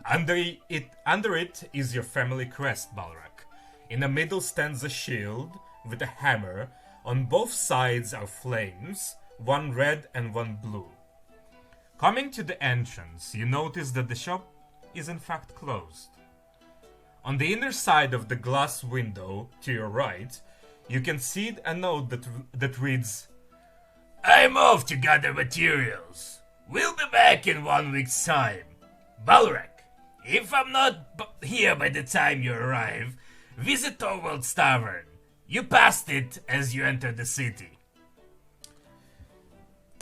Under it is your family crest, Balrak. In the middle stands a shield with a hammer. On both sides are flames, one red and one blue. Coming to the entrance, you notice that the shop is in fact closed. On the inner side of the glass window to your right, you can see a note that reads, "I'm off to gather materials. We'll be back in 1 week's time. Balrak, if I'm not here by the time you arrive, visit Torvald's Tavern. You passed it as you entered the city."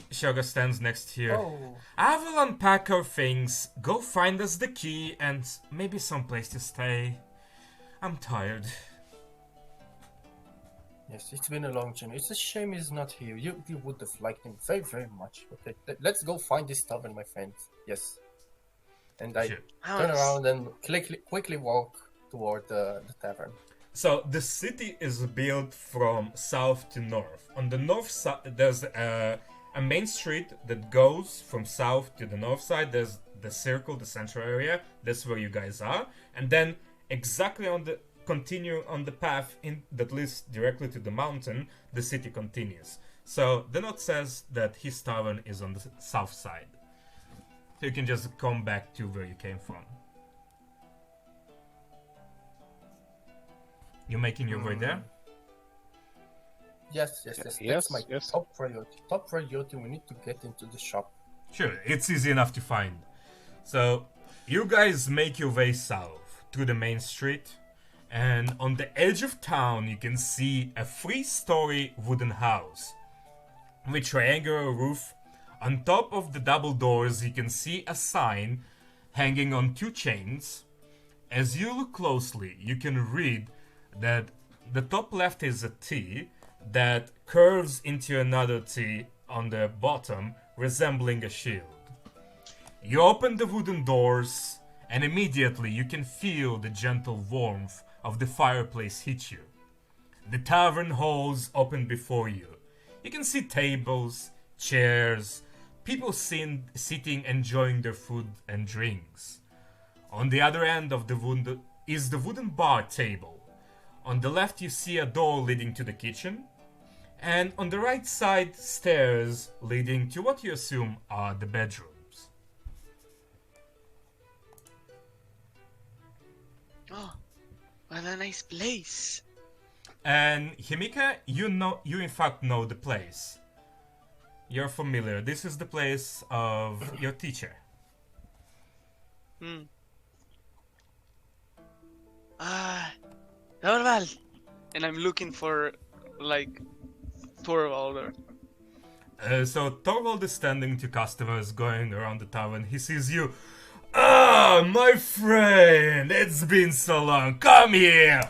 Shoga stands next here. Oh, "I will unpack our things, go find us the key, and maybe some place to stay. I'm tired." yes, it's been a long journey. It's a shame he's not here. You would have liked him very, very much. Okay, let's go find this tavern, my friend. Yes. And I Sure. turn around and quickly walk toward the tavern. So the city is built from south to north. On the north side, there's a main street that goes from south to the north side. There's the circle, the central area. That's where you guys are. And then exactly continue on the path that leads directly to the mountain, the city continues. So the note says that his tavern is on the south side. So you can just come back to where you came from. You making your way there? Yes. Yes, That's my yes. top priority. Top priority. We need to get into the shop. Sure, it's easy enough to find. So, you guys make your way south through the main street, and on the edge of town you can see a 3-story wooden house with triangular roof. On top of the double doors you can see a sign hanging on 2 chains. As you look closely, you can read that the top left is a T that curves into another T on the bottom, resembling a shield. You open the wooden doors, and immediately you can feel the gentle warmth of the fireplace hit you. The tavern halls open before you. You can see tables, chairs, people sitting enjoying their food and drinks. On the other end of the wood is the wooden bar table. On the left you see a door leading to the kitchen, and on the right side stairs leading to what you assume are the bedrooms. Oh, what a nice place. And Himika, you in fact know the place. You're familiar. This is the place of your teacher. Torvald. And I'm looking for, like, Torvald. So Torvald is standing to customers going around the tavern. He sees you. "Ah, my friend, it's been so long. Come here."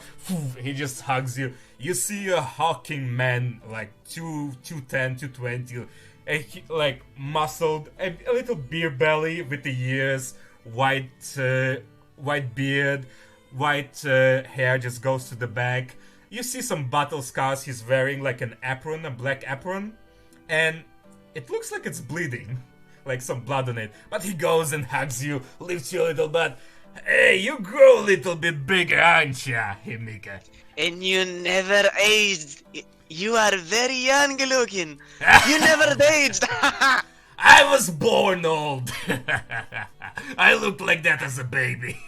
He just hugs you. You see a hulking man, like 210, 220, like muscled, a little beer belly with the years, white beard, white hair just goes to the back. You see some battle scars. He's wearing like an apron, a black apron, and it looks like it's bleeding, like some blood on it. But he goes and hugs you, lifts you a little bit. "Hey, you grow a little bit bigger, aren't ya, Himika?" And you never aged. You are very young looking. You never aged. "I was born old. I looked like that as a baby."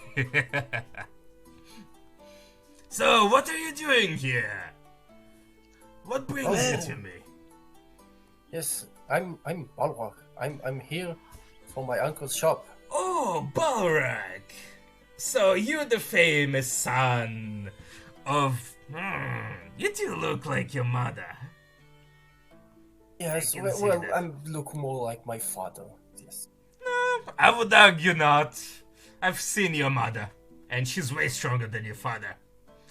"So, what are you doing here? What brings you to me?" Yes, I'm Balrak. I'm here for my uncle's shop. "Oh, Balrak. So you're the famous son of... you do look like your mother." Yes, can well, see well that. I look more like my father. Yes. I would argue not. I've seen your mother, and she's way stronger than your father.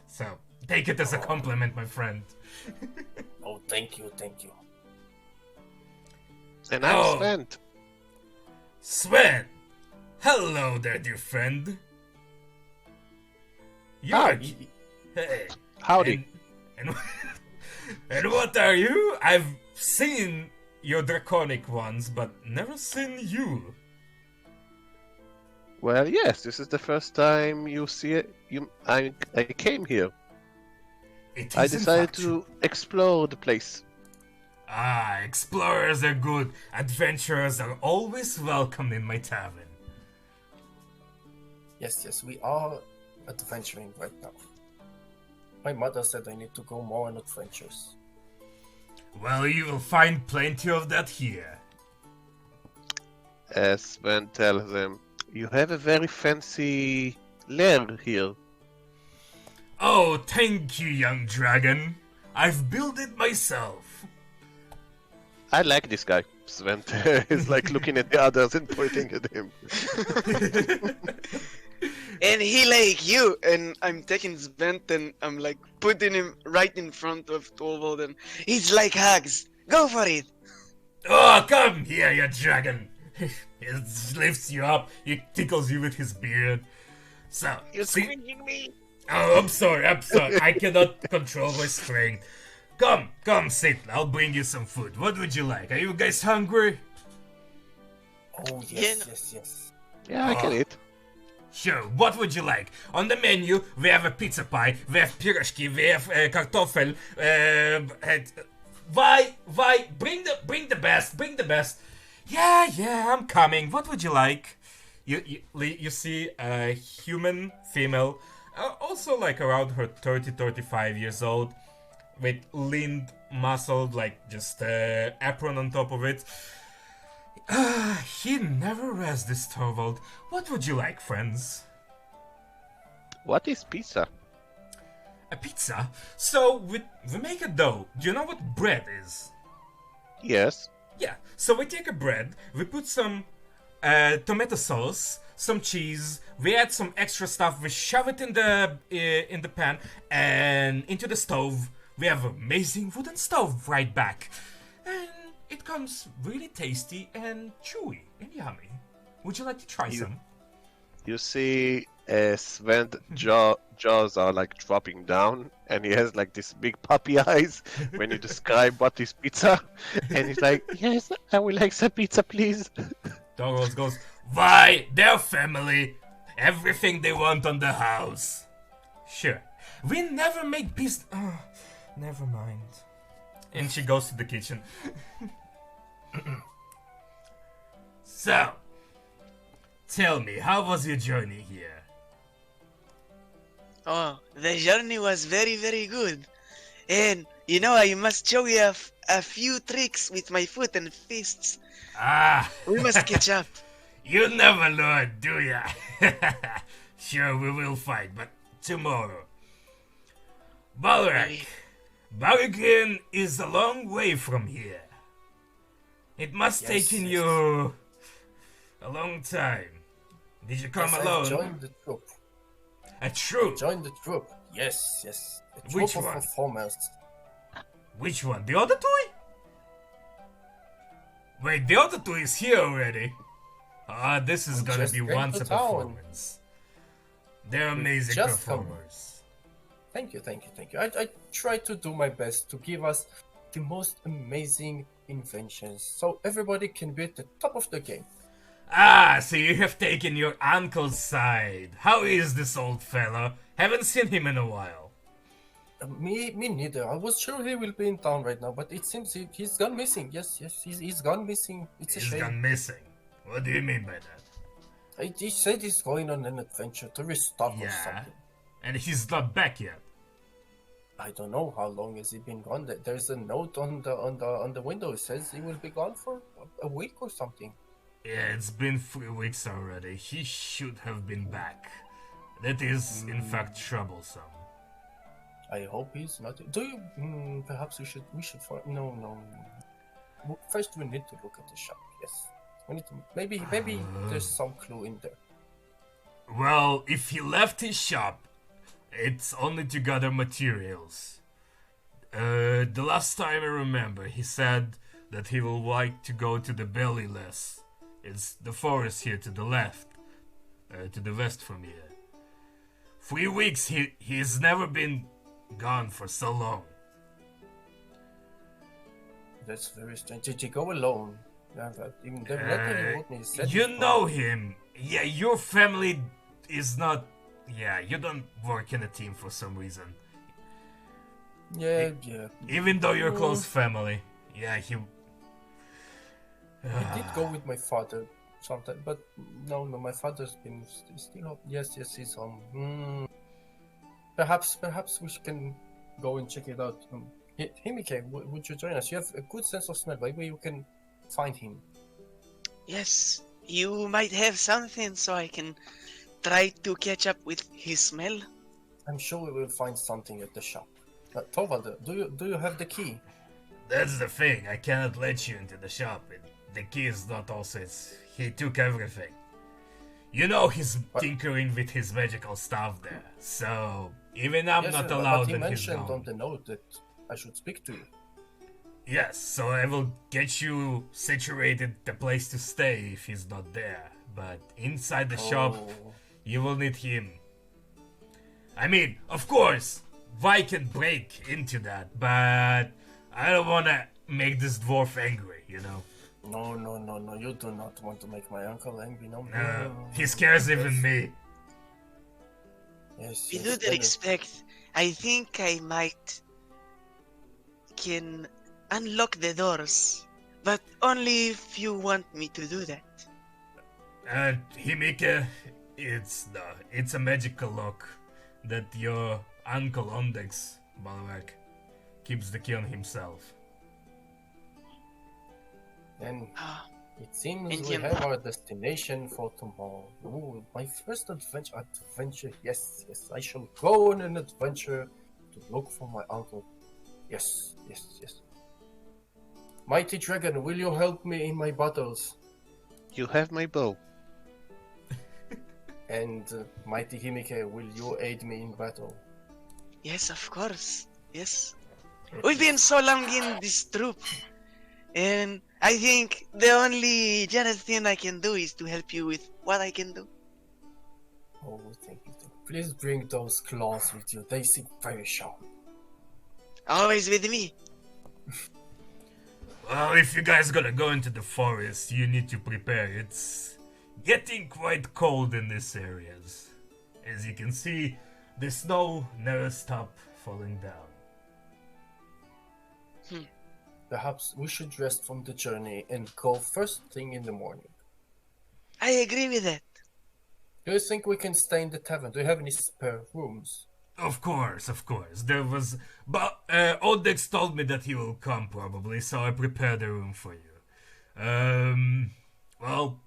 So, take it as a compliment, my friend. Oh, thank you. And I'm Oh. Sven. Sven! Hello there, dear friend. You're... Hi. Hey. Howdy. And, and what are you? I've seen your draconic ones, but never seen you. Well, yes, this is the first time you see it. I came here. It I is in decided fact to explore the place. Ah, explorers are good. Adventurers are always welcome in my tavern. Yes, we are adventuring right now. My mother said I need to go more on adventures. Well, you will find plenty of that here. Sven tells them, "You have a very fancy lair here." Oh, thank you, young dragon. I've built it myself. I like this guy. Sven is like looking at the others and pointing at him. And he like you, and I'm taking Svent and I'm like putting him right in front of Torvald, and he's like hugs. Go for it. Oh, come here, you dragon. He lifts you up. He tickles you with his beard. So, You're see- squeezing me. Oh, I'm sorry. I cannot control my strength. Come, sit. I'll bring you some food. What would you like? Are you guys hungry? Oh Yeah. yes. Yeah, I can eat. Sure, what would you like? On the menu, we have a pizza pie, we have pirashki, we have kartoffel, why, bring the best. Yeah, I'm coming. What would you like? You see a human female, also like around her 35 years old, with lean, muscled, like just apron on top of it. He never rests this Torvald. What would you like, friends? What is pizza? A pizza? So, we make a dough. Do you know what bread is? Yes. Yeah, so we take a bread, we put some tomato sauce, some cheese, we add some extra stuff, we shove it in the pan and into the stove. We have an amazing wooden stove right back. And it comes really tasty and chewy and yummy. Would you like to try some? You see, Sven's jaws are like dropping down, and he has like this big puppy eyes when you describe what is pizza. And he's like, "Yes, I would like some pizza, please." Torvald goes, why, they're family. Everything they want on the house. Sure. We never make peace. Oh, never mind. And she goes to the kitchen. So, tell me, how was your journey here? Oh, the journey was very, very good. And, you know, I must show you a few tricks with my foot and fists. Ah, We must catch up. you never learn, do ya? Sure, we will fight, but tomorrow. Balrak, Barragan is a long way from here. It must Yes, taken yes. you a long time. Did you come Yes, alone? I joined the troop. A troop? Joined the troop. Yes. A troop Which of one? performers. Which one? The other toy? Wait, the other toy is here already. Ah, this is We gonna just be came once to a town. performance. They're amazing just come. performers. Thank you. I try to do my best to give us the most amazing inventions, so everybody can be at the top of the game. Ah, so you have taken your uncle's side. How is this old fella? Haven't seen him in a while. Me neither. I was sure he will be in town right now, but it seems he's gone missing. Yes, he's gone missing. It's a He's shame. gone missing. What do you mean by that? He said he's going on an adventure to restart or Yeah. something. And he's not back yet. I don't know how long has he been gone. There's a note on the window. It says he will be gone for a week or something. Yeah, it's been 3 weeks already. He should have been back. That is, in fact, troublesome. I hope he's not. Do you? Perhaps we should. No. First, we need to look at the shop. Yes, we need to. Maybe there's some clue in there. Well, if he left his shop, it's only to gather materials. The last time I remember, he said that he will like to go to the Bellyless. It's the forest here to the left, to the west from here. 3 weeks, he's never been gone for so long. That's very strange. Did you go alone? Yeah, even the letter he wrote me said You he's know gone. him. Yeah, your family is not. Yeah, you don't work in a team for some reason. Yeah. Even though you're close family, Yeah, he. I did go with my father sometime, but no, my father's been still home. Yes, he's home. Perhaps we can go and check it out. Himike, would you join us? You have a good sense of smell. Maybe you can find him. Yes, you might have something so I can try to catch up with his smell. I'm sure we will find something at the shop. Torvald, do you have the key? That's the thing. I cannot let you into the shop. The key is not also. He took everything. You know he's tinkering with his magical stuff there. So even I'm not allowed. But he in his mentioned zone. on the note that I should speak to you. Yes, so I will get you situated the place to stay if he's not there. But inside the shop, you will need him. I mean, of course, Vi can break into that, but I don't want to make this dwarf angry, you know? No, you do not want to make my uncle angry, no. He scares even me. Yes, With yes, due respect, I think I might can unlock the doors, but only if you want me to do that. Himike, it's a magical lock that your uncle Ondex Balwak keeps the key on himself. Then Ah, it seems we Indian. have our destination for tomorrow. Ooh, my first adventure. Yes, I shall go on an adventure to look for my uncle. Yes. Mighty Dragon, will you help me in my battles? You have my bow. And Mighty Himike, will you aid me in battle? Yes, of course. Yes. We've been so long in this troop, and I think the only generous thing I can do is to help you with what I can do. Oh, thank you. Please bring those claws with you. They seem very sharp. Always with me. Well, if you guys gonna go into the forest, you need to prepare. It's getting quite cold in these areas. As you can see, the snow never stopped falling down. Perhaps we should rest from the journey and go first thing in the morning. I agree with that. Do you think we can stay in the tavern? Do you have any spare rooms? Of course. There was... But Odex told me that he will come probably, so I prepared a room for you. Well,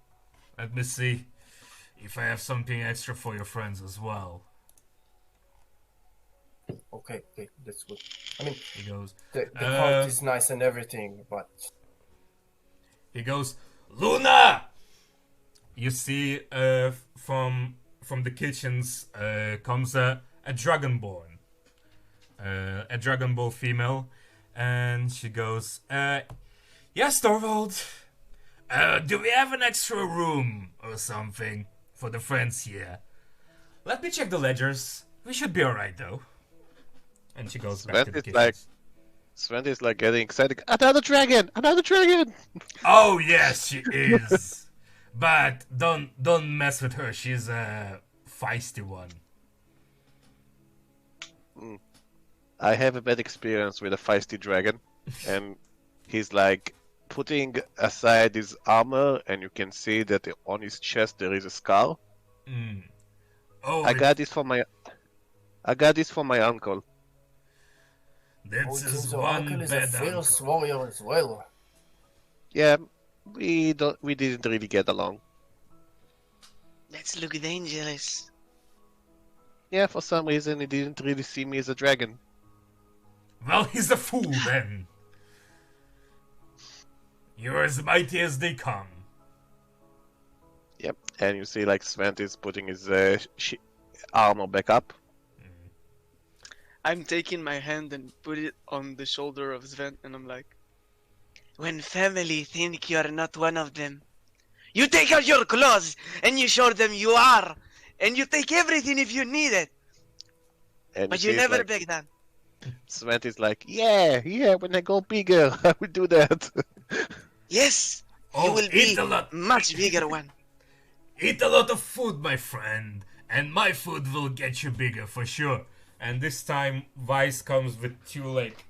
let me see if I have something extra for your friends as well. Okay, that's good. I mean, He goes... the cart is nice and everything, but... He goes, Luna! You see, from the kitchens comes a dragonborn. A dragonborn female. And she goes, yes, Torvald. Do we have an extra room or something for the friends here? Let me check the ledgers. We should be alright, though. And she goes back to the kitchens. Sven is like getting excited. Another dragon! Oh, yes, she is. But don't mess with her. She's a feisty one. I have a bad experience with a feisty dragon, and he's like putting aside his armor, and you can see that on his chest there is a scar. Oh, I got this for my uncle. This is since your one uncle is a bad fierce uncle. warrior as well. Yeah, we didn't really get along. Let's look dangerous. Yeah, for some reason he didn't really see me as a dragon. Well, he's a fool then. You're as mighty as they come. Yep, and you see like Sven is putting his armor back up. I'm taking my hand and put it on the shoulder of Sven, and I'm like, When family think you are not one of them, you take out your clothes and you show them you are, and you take everything if you need it, And but see you it's never like, beg down. Sven is like, yeah, when I go bigger, I will do that. Yes, you Oh, will eat be a lot. much bigger one. Eat a lot of food, my friend, and my food will get you bigger for sure. And this time, Vice comes with two like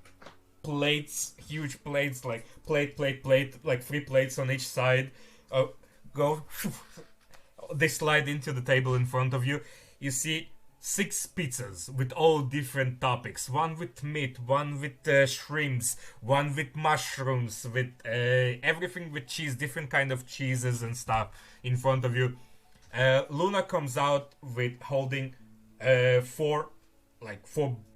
plates, huge plates, like plate, like 3 plates on each side. Go. They slide into the table in front of you. You see 6 pizzas with all different topics. One with meat, one with shrimps, one with mushrooms, with everything with cheese, different kind of cheeses and stuff in front of you. Luna comes out with holding 4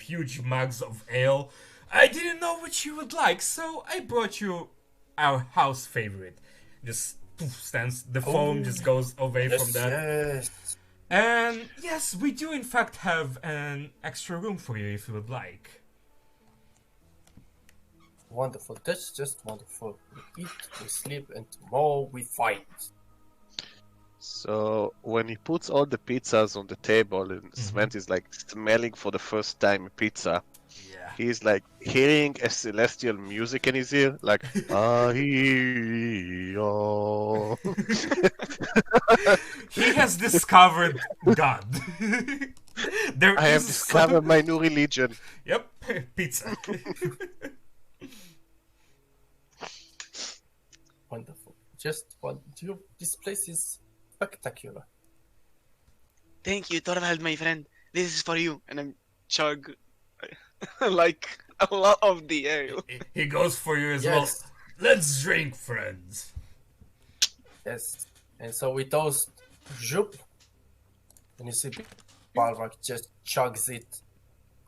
huge mugs of ale. I didn't know what you would like, so I brought you our house favorite. Just stands, the foam just goes away from that. Yes. And yes, we do in fact have an extra room for you if you would like. Wonderful. That's just wonderful. We eat, we sleep, and tomorrow we fight. So when he puts all the pizzas on the table and Sven is like smelling for the first time pizza, Yeah. he's like hearing a celestial music in his ear, like ah-hee-oh. He has discovered God. There I have is discovered my new religion. Yep, pizza. Wonderful. Just one. This place is spectacular. Thank you, Torvald, my friend. This is for you. And I'm chug like a lot of the ale. He goes for you as Yes. well. Let's drink, friends. Yes. And so we toast Jup. And you see Balrog just chugs it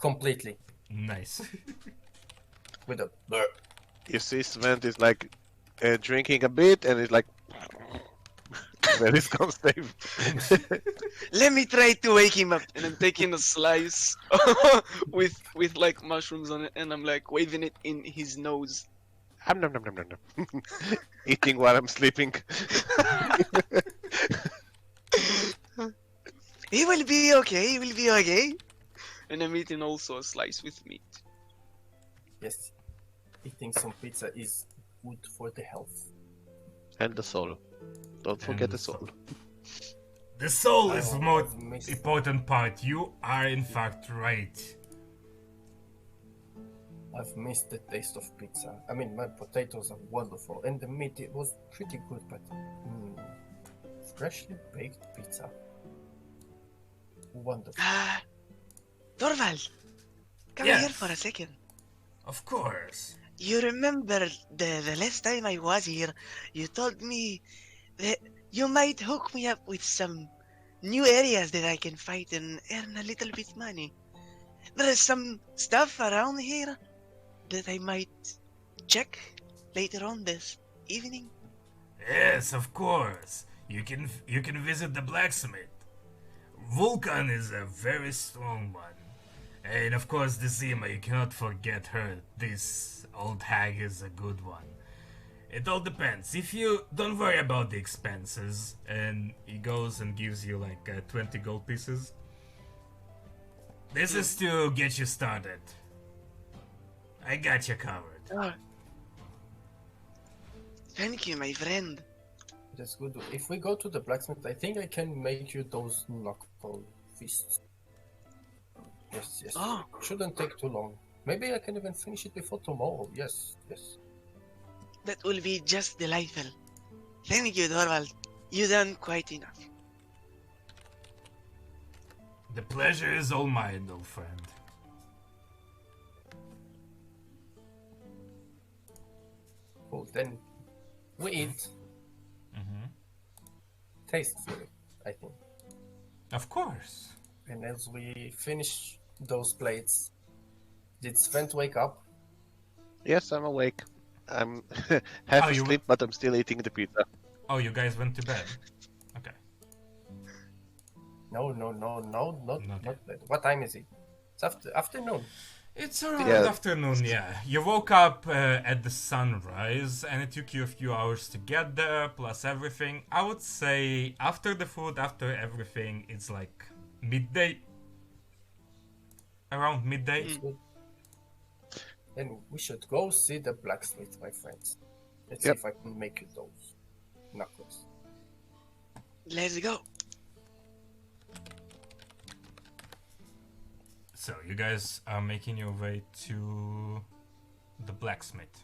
completely Nice. with a burp. You see Sven is like drinking a bit and he's like where is Constable? Let me try to wake him up. And I'm taking a slice with like mushrooms on it, and I'm like waving it in his nose. Nom, nom, nom, nom, nom, nom. Eating while I'm sleeping. He will be okay. He will be okay. And I'm eating also a slice with meat. Yes. Eating some pizza is good for the health. And the soul. Don't forget the soul. The soul I is the have most missed- important part. You are in fact right. I've missed the taste of pizza. I mean, my potatoes are wonderful, and the meat it was pretty good, but freshly baked pizza, wonderful. Torvald, come Yes. here for a second. Of course. You remember the last time I was here, you told me that you might hook me up with some new areas that I can fight and earn a little bit money. There is some stuff around here that I might check later on this evening. Yes, of course. You can visit the blacksmith. Vulcan is a very strong one. And of course the Zima, you cannot forget her. This old hag is a good one. It all depends. If you don't worry about the expenses, and he goes and gives you like 20 gold pieces. This is to get you started. I got you covered. Oh. Thank you, my friend. That's good. If we go to the blacksmith, I think I can make you those knuckle fists. Yes, yes. Oh. Shouldn't take too long. Maybe I can even finish it before tomorrow. Yes, yes. That will be just delightful. Thank you, Torvald. You done quite enough. The pleasure is all mine, old friend. Cool. Then we eat. Tastefully, I think. Of course. And as we finish those plates, did Sven wake up? Yes, I'm awake. I'm half Oh, you asleep, but I'm still eating the pizza. Oh, you guys went to bed. Okay. No, not Okay. bed. What time is it? It's afternoon. It's around Yeah. afternoon, yeah. You woke up at the sunrise, and it took you a few hours to get there, plus everything. I would say after the food, after everything, it's like midday. Around midday. Good. Then we should go see the blacksmith, my friends. Let's Yep. see if I can make you those knuckles. Let's go. So you guys are making your way to the blacksmith.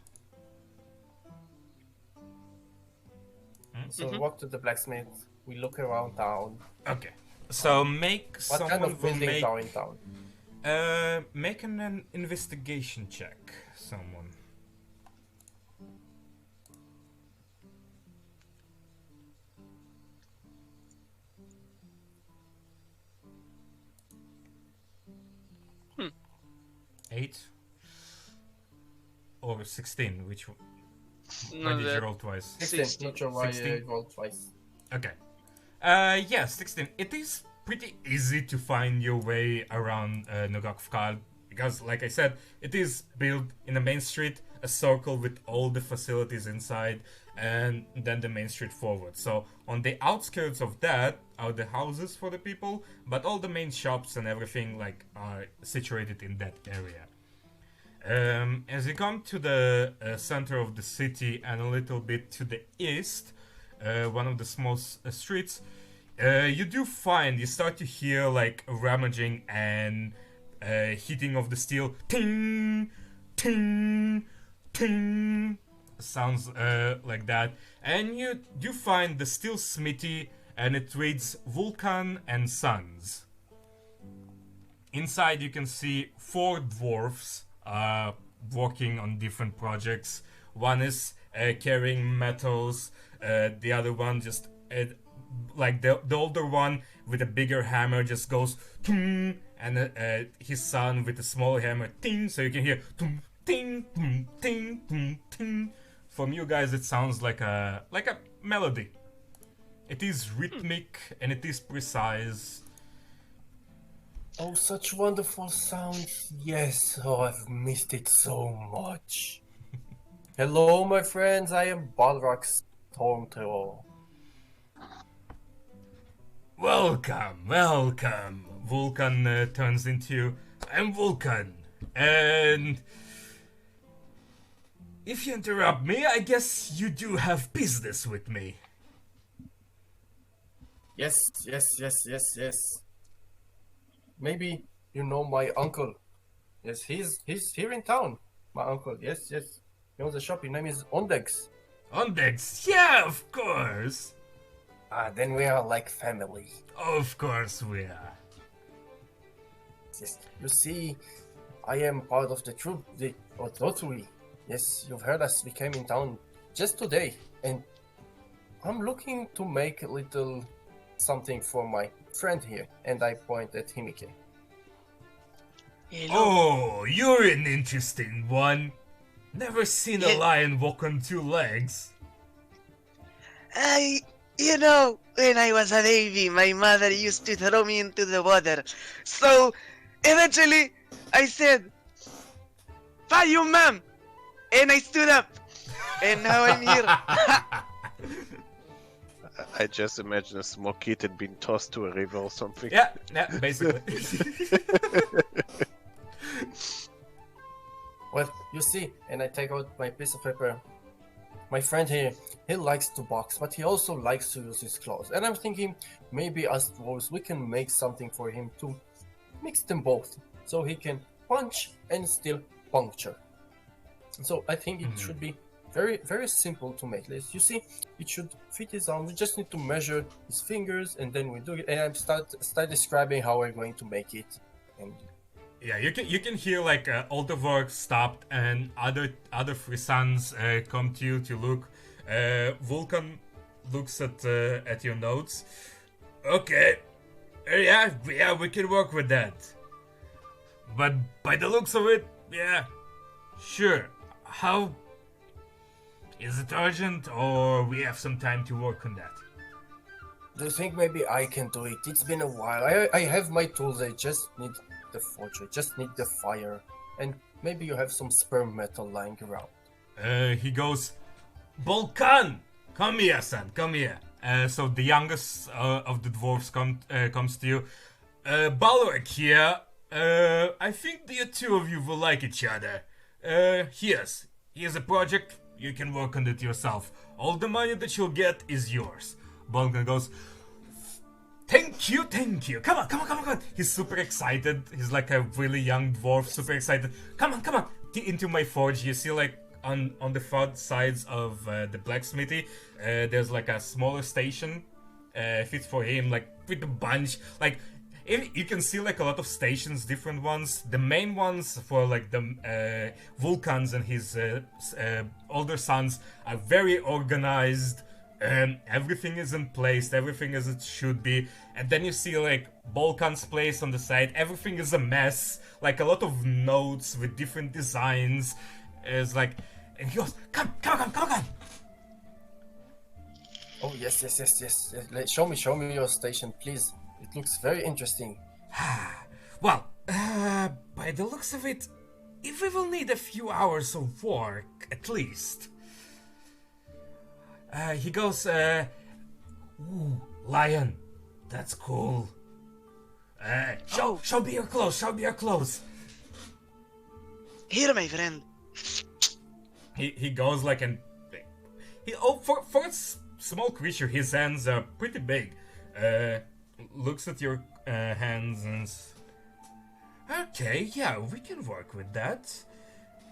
So we walk to the blacksmith. We look around town. Okay. So make What someone kind of will buildings make are in town? make an investigation check. Someone. Hmm. 8 or 16, which one? No, Why did you that roll twice? 16. Not sure why I 16. rolled twice. Okay. Yeah, 16. It is pretty easy to find your way around Nogakfkal because, like I said, it is built in a main street, a circle with all the facilities inside, and then the main street forward. So on the outskirts of that are the houses for the people, but all the main shops and everything like are situated in that area. As you come to the center of the city and a little bit to the east, one of the small streets, you do find, you start to hear like rummaging and hitting of the steel. Ting, ting, ting. Sounds like that. And you do find the steel smithy, and it reads Vulcan and Sons. Inside you can see 4 dwarfs working on different projects. One is carrying metals, the other one just like the older one with a bigger hammer just goes ting, and his son with a smaller hammer ting, so you can hear ting ting ting ting ting ting. From you guys it sounds like a melody. It is rhythmic and it is precise. Oh, such wonderful sounds. Yes, oh, I've missed it so much. Hello, my friends. I am Balrog Stormtroll. Welcome, welcome. Vulcan turns into you. I'm Vulcan. And if you interrupt me, I guess you do have business with me. Yes. Maybe you know my uncle. Yes, he's here in town. My uncle. Yes. He owns a shop. His name is Ondex. Ondex, yeah, of course. Then we are like family. Of course we are. Yes. You see, I am part of the troop, the Rotary. Yes, you've heard us. We came in town just today, and I'm looking to make a little something for my friend here, and I point at Himike. Hello. Oh, you're an interesting one. Never seen a lion walk on 2 legs. When I was a baby, my mother used to throw me into the water. So, eventually, I said, "Bye, you ma'am!" And I stood up. And now I'm here. I just imagine a small kid had been tossed to a river or something. Yeah, basically. Well, you see, and I take out my piece of paper. My friend here, he likes to box, but he also likes to use his claws. And I'm thinking, maybe as dwarves, we can make something for him to mix them both, so he can punch and still puncture. So I think it should be very, very simple to make this. You see, it should fit his arm. We just need to measure his fingers, and then we do it. And I start describing how we're going to make it. And yeah, you can hear like all the work stopped, and other 3 sons come to you to look. Vulcan looks at your notes. Okay, yeah, we can work with that. But by the looks of it, yeah, sure. How is it urgent, or we have some time to work on that? do you think maybe I can do it? It's been a while. I have my tools. I just need the forge. I just need the fire, and maybe you have some spare metal lying around. He goes, Vulcan, come here, son, come here. So the youngest of the dwarves comes to you. Balrog here. I think the 2 of you will like each other. Here's a project. You can work on it yourself. All the money that you'll get is yours. Vulcan goes, Thank you. Come on. He's super excited. He's like a really young dwarf, super excited. Come on. into my forge, you see like on the front sides of the blacksmithy, there's like a smaller station fit for him, like with a bunch. Like you can see like a lot of stations, different ones. The main ones for like the Vulcans and his older sons are very organized. Everything is in place, everything as it should be. And then you see like Balkan's place on the side, everything is a mess, like a lot of notes with different designs. It's like, and he goes, come on. Oh yes. Show me your station, please. It looks very interesting. Well, by the looks of it, we will need a few hours of work at least. He goes, ooh, lion, that's cool. Show me your clothes. Here, my friend. He goes like and for a small creature, his hands are pretty big. Looks at your hands and okay, yeah, we can work with that.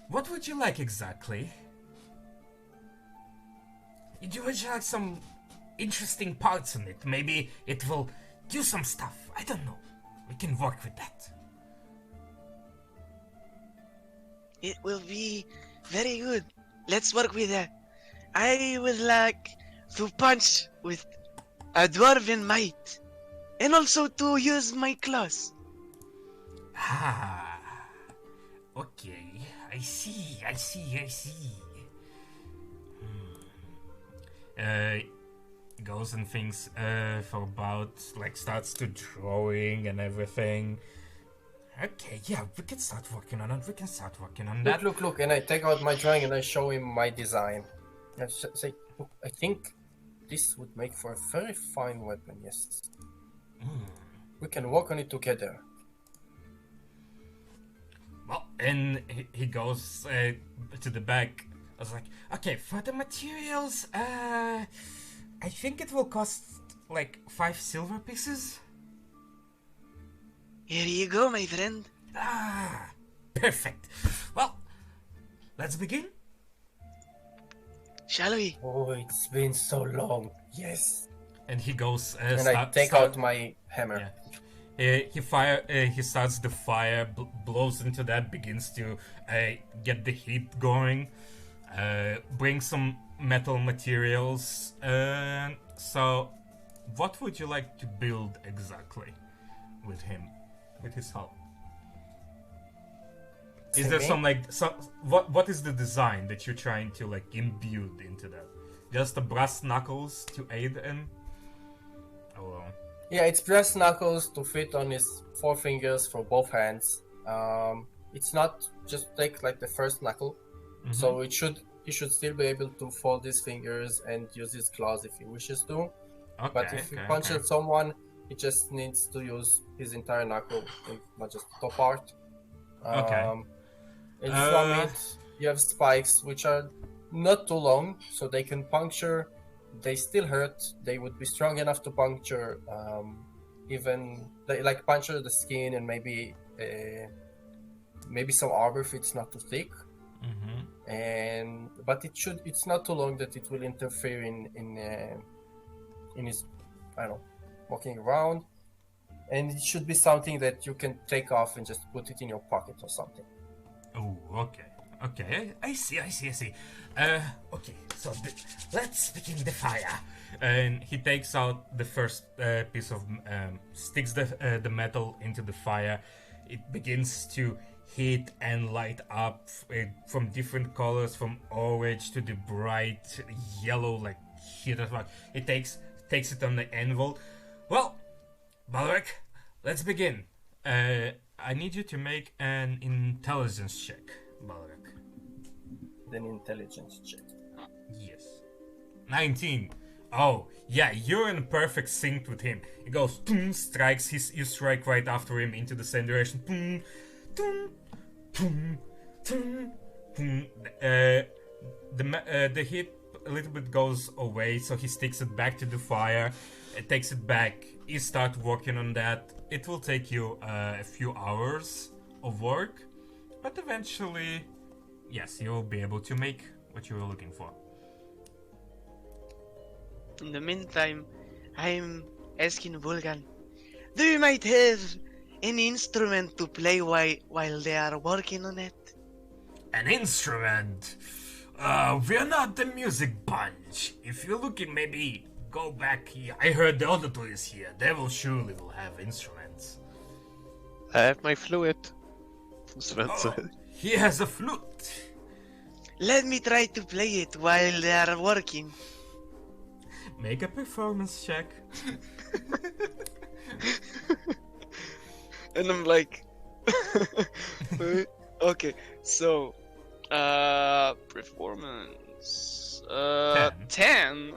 What would you like exactly? Would you like some interesting parts in it? Maybe it will do some stuff. I don't know. We can work with that. It will be very good. Let's work with that. I would like to punch with a dwarven might. And also to use my claws. Ah. Okay. I see. Goes and thinks for about, like, starts to drawing and everything. Okay, yeah, we can start working on it. That. Look, and I take out my drawing and I show him my design. I say, look, I think this would make for a very fine weapon, yes. We can work on it together. Well, and he goes to the back. I was like, okay, for the materials, I think it will cost like 5 silver pieces. Here you go, my friend. Ah, perfect. Well, let's begin. Shall we? Oh, it's been so long. Yes. And he goes. And I take out my hammer. Yeah. He starts the fire, blows into that, begins to get the heat going. Bring some metal materials. So, what would you like to build exactly with him, with his help? Is there some what is the design that you're trying to like imbue into that? Just the brass knuckles to aid in? Oh. Yeah, it's brass knuckles to fit on his 4 fingers for both hands. It's not just take like the first knuckle, so he should still be able to fold his fingers and use his claws if he wishes to. Okay, But if he punches someone, he just needs to use his entire knuckle, not just the top part. And from it, you have spikes, which are not too long, so they can puncture. They still hurt. They would be strong enough to puncture, puncture the skin and maybe some armor if it's not too thick. But it's not too long that it will interfere in his, I don't know, walking around. And it should be something that you can take off and just put it in your pocket or something. Oh, okay. I see. Okay, so let's begin the fire. And he takes out the first piece of, sticks the metal into the fire. It begins to heat and light up from different colors, from orange to the bright yellow, like heat as well. It takes it on the anvil. Well, Balric, let's begin. I need you to make an intelligence check, Balric. An intelligence check. Yes. 19. Oh, yeah, you're in perfect sync with him. He goes, boom, strikes, you strike right after him into the same direction. Boom, boom, boom, boom, boom. The heat a little bit goes away, so he sticks it back to the fire. It takes it back. You start working on that. It will take you a few hours of work, but eventually yes, you'll be able to make what you were looking for. In the meantime, I'm asking Vulcan, do you might have any instrument to play while they are working on it? An instrument? We're not the music bunch. If you're looking, maybe go back here. I heard the other two is here. They will surely will have instruments. I have my flute. Spencer. Oh, he has a flute. Let me try to play it while they are working. Make a performance check. And I'm like, okay, so, performance, 10.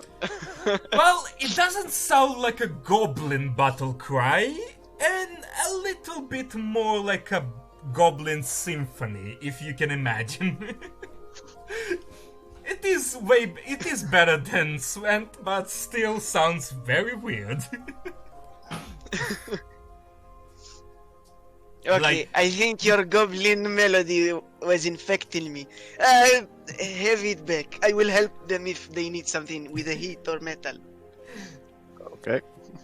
Well, it doesn't sound like a goblin battle cry, and a little bit more like a goblin symphony, if you can imagine. It is better than Swent, but still sounds very weird. Okay, Like- I think your goblin melody was infecting me. Have it back. I will help them if they need something with a heat or metal. Okay.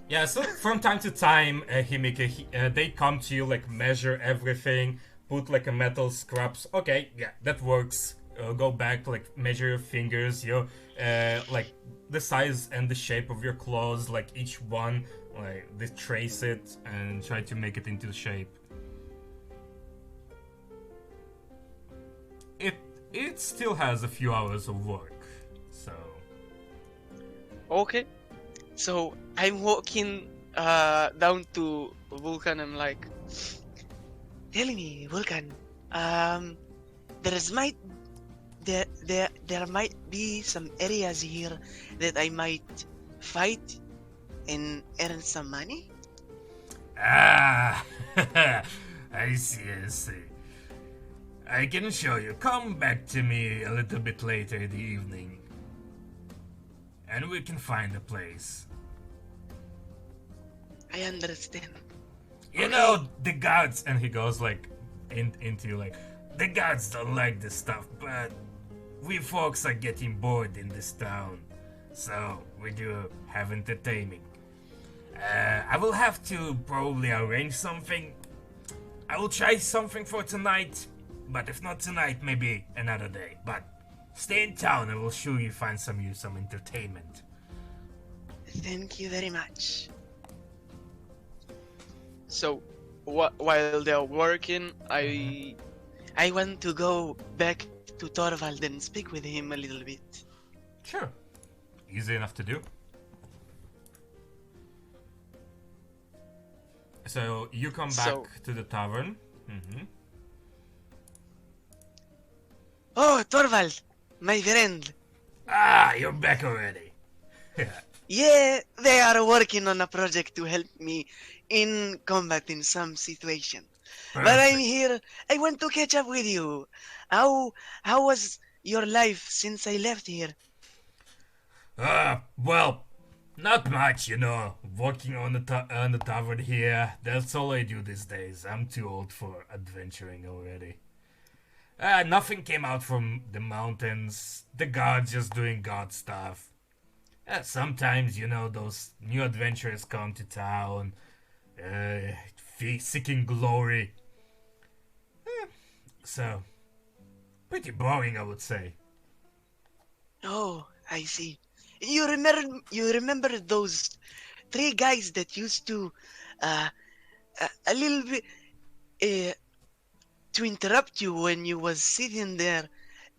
Yeah, so from time to time, Himike, they come to you, like, measure everything, put, like, a metal scraps. Okay, yeah, that works. Go back, like, measure your fingers, like, the size and the shape of your claws, like, each one, like, they trace it and try to make it into shape. It still has a few hours of work, so... Okay, so I'm walking down to Vulcan. I'm like, Tell me, Vulcan, there might be some areas here that I might fight and earn some money? Ah, I see. I can show you. Come back to me a little bit later in the evening, and we can find a place. I understand. You know, the gods, and he goes like into like, the gods don't like this stuff, but we folks are getting bored in this town, so we do have entertaining. I will have to probably arrange something. I will try something for tonight, but if not tonight, maybe another day. But stay in town and we'll surely find some entertainment. Thank you very much. so while they're working, I want to go back to Torvald and speak with him a little bit. Sure. Easy enough to do. So you come back So- to the tavern. Mm-hmm. Oh, Torvald, my friend. Ah, you're back already. Yeah, they are working on a project to help me in combat in some situation. But I'm Perfect. here. I want to catch up with you. How was your life since I left here? Well, not much, Working on the tavern here. That's all I do these days. I'm too old for adventuring already. Nothing came out from the mountains. The gods just doing god stuff. Sometimes, those new adventurers come to town, seeking glory. So, pretty boring, I would say. Oh, I see. You remember those three guys that used to a little bit to interrupt you when you was sitting there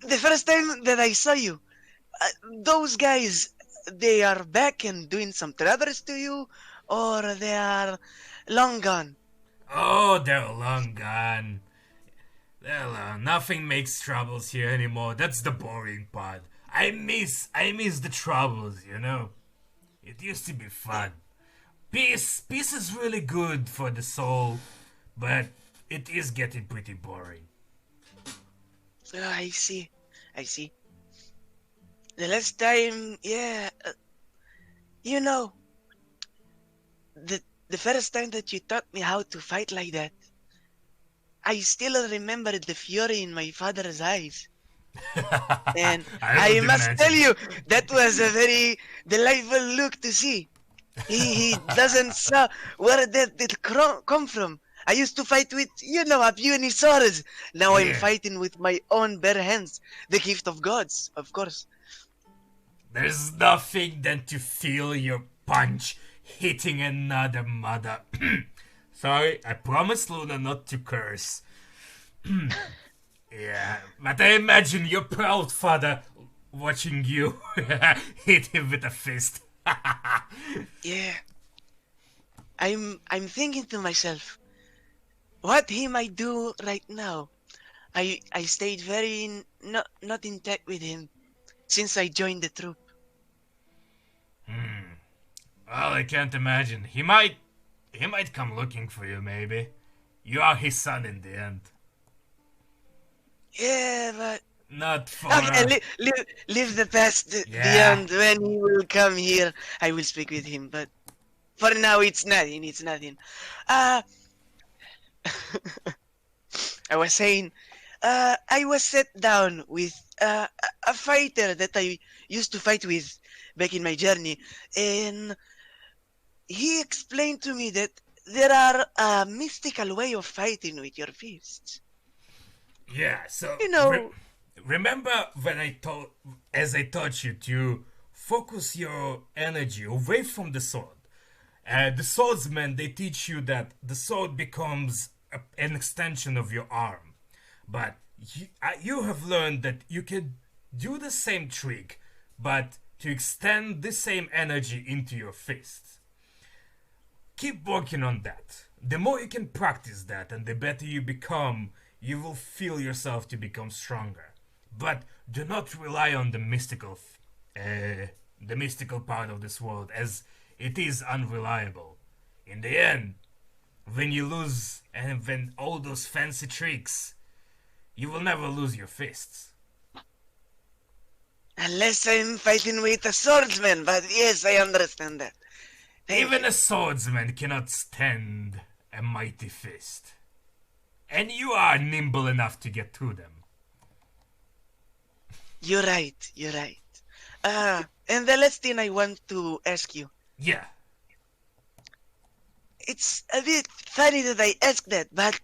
the first time that I saw you. Those guys, they are back and doing some troubles to you, or they are long gone. Oh, they're long gone. Well, nothing makes troubles here anymore. That's the boring part. I miss the troubles, It used to be fun. Peace is really good for the soul, but it is getting pretty boring. Oh, I see. The last time, yeah, the first time that you taught me how to fight like that, I still remember the fury in my father's eyes. And I I would must tell imagine. you, that was a very delightful look to see. He doesn't saw where did come from. I used to fight with, a puny swords. Now I'm Yeah. fighting with my own bare hands. The gift of gods, of course. There's nothing than to feel your punch hitting another mother. Sorry, I promised Luna not to curse. Yeah, but I imagine your proud father watching you hit him with a fist. Yeah. I'm thinking to myself, what he might do right now. I stayed very not in touch with him since I joined the troop. Well, I can't imagine. He might come looking for you, maybe. You are his son in the end. Yeah, but Not for. okay, leave the past Yeah. beyond. When he will come here, I will speak with him. But for now, it's nothing. It's nothing. Uh, I was saying, I was set down with a fighter that I used to fight with back in my journey, and he explained to me that there are a mystical way of fighting with your fists. Yeah, so. You know, Remember when as I taught you to focus your energy away from the sword. The swordsmen, they teach you that the sword becomes an extension of your arm. But you have learned that you can do the same trick, but to extend the same energy into your fists. Keep working on that. The more you can practice that and the better you become, you will feel yourself to become stronger. But do not rely on the mystical part of this world, as it is unreliable. In the end, when you lose and when all those fancy tricks, you will never lose your fists. unless I'm fighting with a swordsman, but yes, I understand that. Even a swordsman cannot stand a mighty fist. And you are nimble enough to get through them. You're right, you're right. And the last thing I want to ask you, Yeah. it's a bit funny that I ask that, but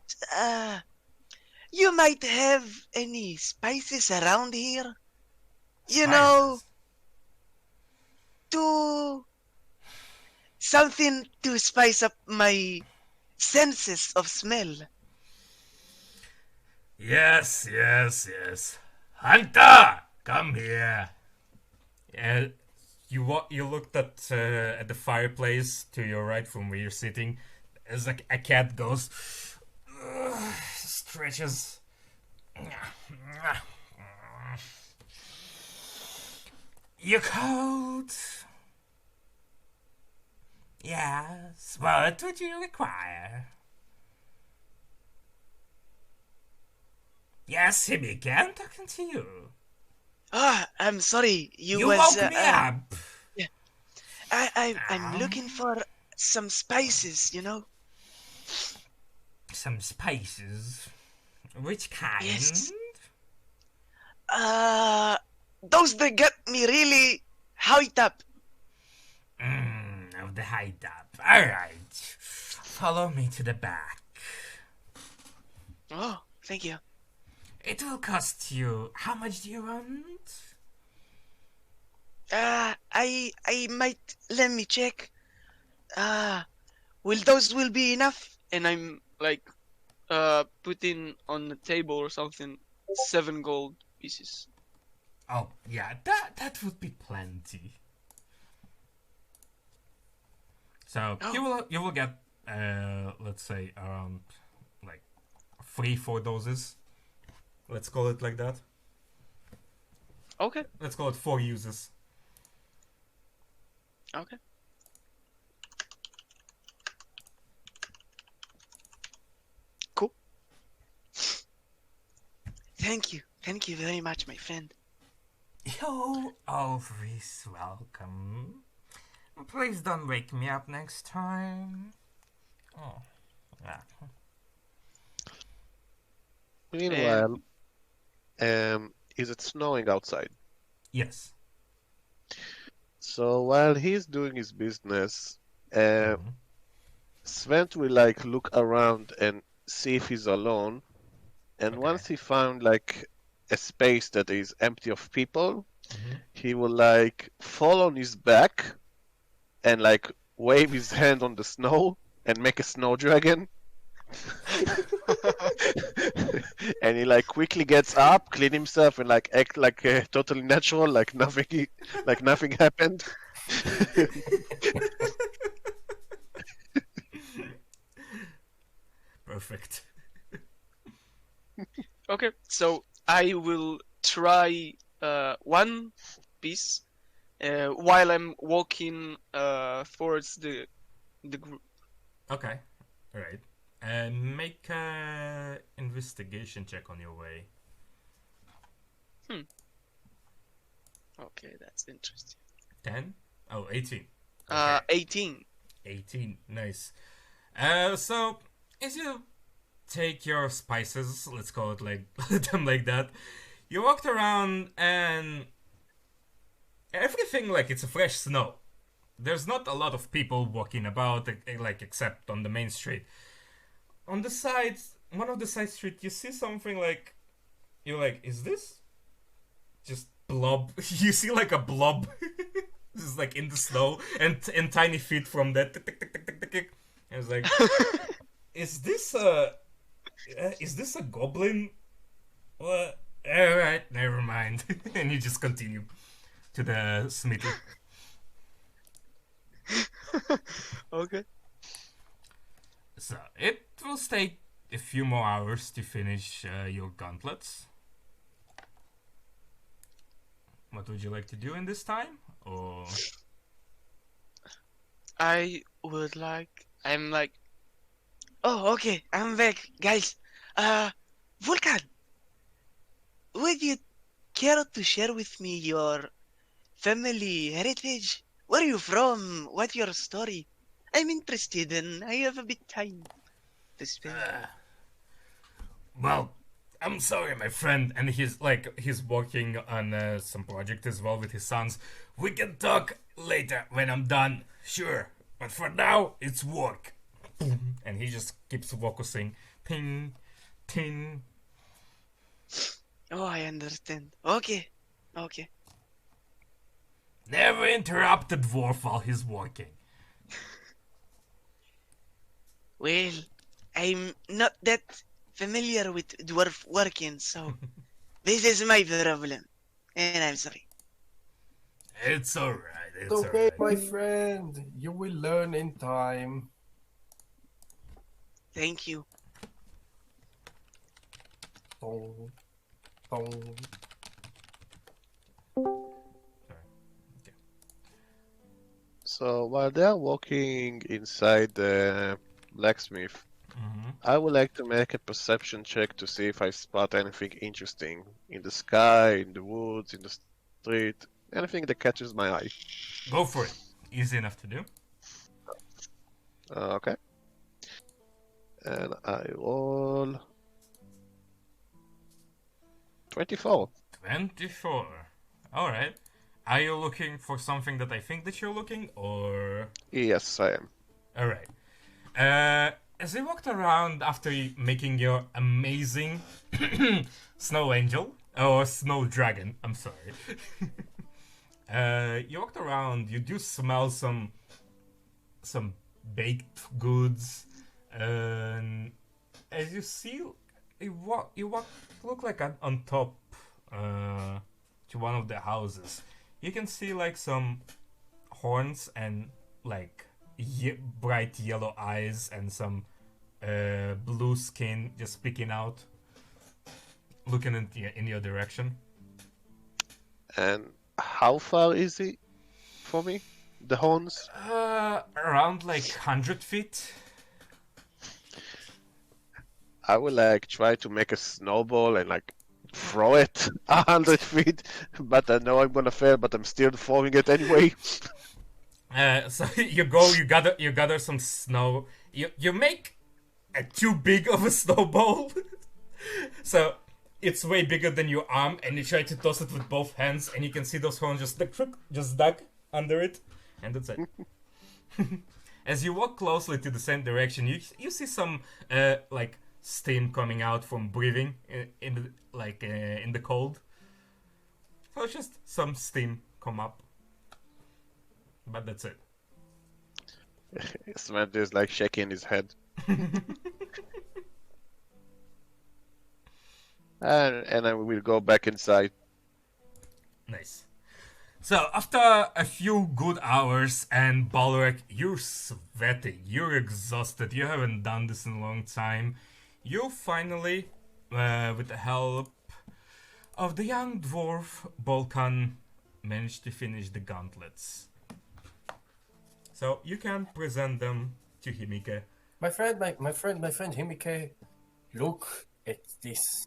you might have any spices around here? You know, Spices. to something to spice up my senses of smell. Yes, yes, yes. Hunter, come here. Uh, you looked at the fireplace to your right from where you're sitting. As a cat goes, stretches. You cold? Yes. What would you require? Yes, Hibiki, I'm talking to you. Ah, I'm sorry. You woke me up. I'm looking for some spices, you know? Some spices. Which kind? Yes. Those that get me really hyped up. Of the high up. Alright. Follow me to the back. Oh, thank you. It will cost you. How much do you want? I might, let me check. Will those will be enough? And I'm like, putting on the table or something 7 gold pieces. Oh, yeah, that would be plenty. So you will get let's say around like 3-4 doses. Let's call it like that. Okay, Let's call it 4 uses. okay. Cool. Thank you very much, my friend. You're always welcome. Please don't wake me up next time. Oh, yeah. Meanwhile, is it snowing outside? Yes. So while he's doing his business, Mhm. Svent will like look around and see if he's alone. And Okay. once he found like a space that is empty of people, Mhm. he will like fall on his back and like wave his hand on the snow and make a snow dragon. And he like quickly gets up, clean himself, and like act like totally natural, like nothing happened. Perfect. Okay, so I will try one piece while I'm walking towards the group. Okay. All right. And make a investigation check on your way. Okay, that's interesting. 10? Oh, 18. Okay. 18. 18. Nice. So as you take your spices, let's call it like them like that, you walked around and everything like it's a fresh snow. There's not a lot of people walking about, like except on the main street. On the sides, one of the side street, you see something like you're like, is this just blob? You see like a blob, just like in the snow and tiny feet from that. Tick, tick, tick, tick, tick, tick, tick. And it's like, is this a goblin? What? All right, never mind. And you just continue to the smithy. Okay. So it will take a few more hours to finish your gauntlets. What would you like to do in this time? Or I'm like, oh, okay, I'm back, guys. Vulcan, would you care to share with me your family heritage? Where are you from? What's your story? I'm interested and I have a bit time to spare. well, I'm sorry, my friend, and he's working on some project as well with his sons. We can talk later when I'm done, sure. But for now, it's work. Boom. And he just keeps focusing. Ting, ting. Oh, I understand. Okay, okay. Never interrupt the dwarf while he's working. Well, I'm not that familiar with dwarf working, so this is my problem. And I'm sorry. It's alright, It's it's okay, alright. my friend. You will learn in time. Thank you. Dong, dong. So while they're walking inside the blacksmith, Mm-hmm. I would like to make a perception check to see if I spot anything interesting in the sky, in the woods, in the street, anything that catches my eye. Go for it. Easy enough to do. Okay. And I roll 24. 24. Alright. Are you looking for something that I think that you're looking, or... Yes, I am. Alright. As you walked around after making your amazing snow angel, or snow dragon, I'm sorry. You walked around, you do smell some baked goods, and as you see, you look like on top to one of the houses. You can see like some horns and like bright yellow eyes and some blue skin just peeking out, looking in your direction. And how far is it for me? The horns? Around like 100 feet. I will like try to make a snowball and like throw it 100 feet, but I know I'm gonna fail, but I'm still throwing it anyway. So you gather some snow. You make too big of a snowball. So it's way bigger than your arm, and you try to toss it with both hands, and you can see those horns just duck under it, and that's it. As you walk closely to the same direction, you see some like steam coming out from breathing in the cold. So it's just some steam come up, but that's it. Samantha is like shaking his head. And I will go back inside. Nice. So after a few good hours, and Balrog, you're sweating, you're exhausted, you haven't done this in a long time. You finally, with the help of the young dwarf Balkan, managed to finish the gauntlets. So you can present them to Himike. My friend Himike, look at this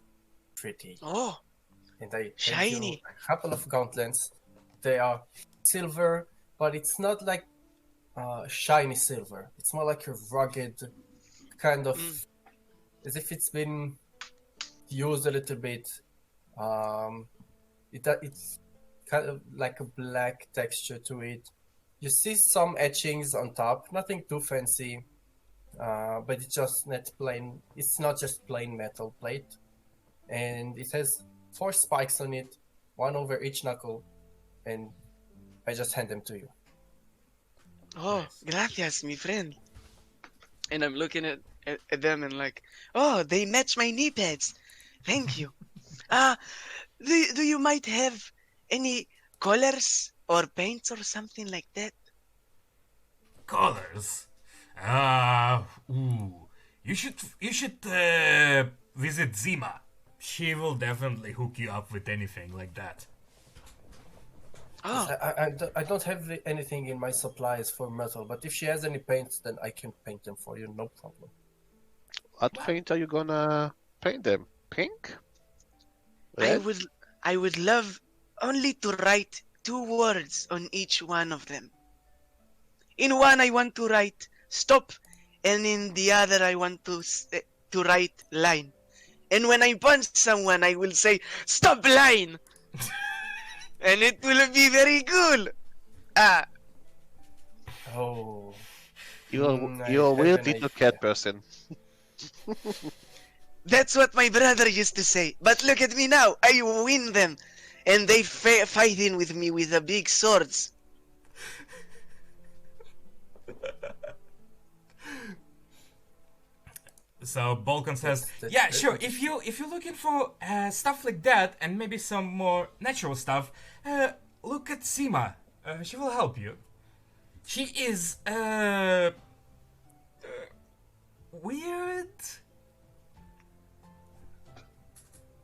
pretty. Oh, And I gave shiny. you a couple of gauntlets. They are silver, but it's not like shiny silver. It's more like a rugged kind of, as if it's been used a little bit. It's kind of like a black texture to it. You see some etchings on top, nothing too fancy, but it's just not plain. It's not just plain metal plate, and it has 4 spikes on it, 1 over each knuckle, and I just hand them to you. Oh, gracias, mi friend. And I'm looking at them and like, oh, they match my knee pads. Thank you. Do you might have any colors or paints or something like that? Colors? You should visit Zima. She will definitely hook you up with anything like that. Oh, I don't have anything in my supplies for metal, but if she has any paints, then I can paint them for you, no problem. What paint are you gonna paint them? Pink? Red? I would love only to write 2 words on each one of them. In one I want to write stop, and in the other I want to write line. And when I punch someone, I will say stop line, and it will be very cool. Oh. You're I a have weird an little idea. cat person. That's what my brother used to say. But look at me now. I win them. And they fighting with me with the big swords. So Balkan says, That's "Yeah, great. sure. If you're looking for stuff like that and maybe some more natural stuff, look at Sima. She will help you. She is weird.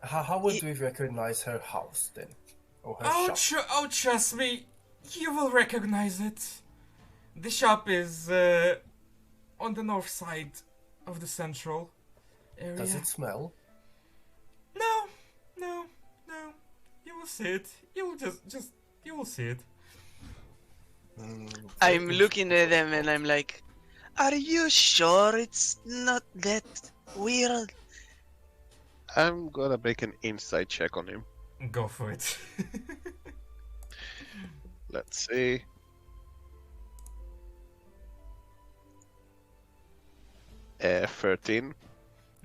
How would we recognize her house then? Or her shop? Trust me, you will recognize it. The shop is on the north side of the central area. Does it smell? No. You will see it. You will you will see it. I'm looking at them and I'm like, are you sure it's not that weird? I'm gonna make an insight check on him. Go for it. Let's see. 13.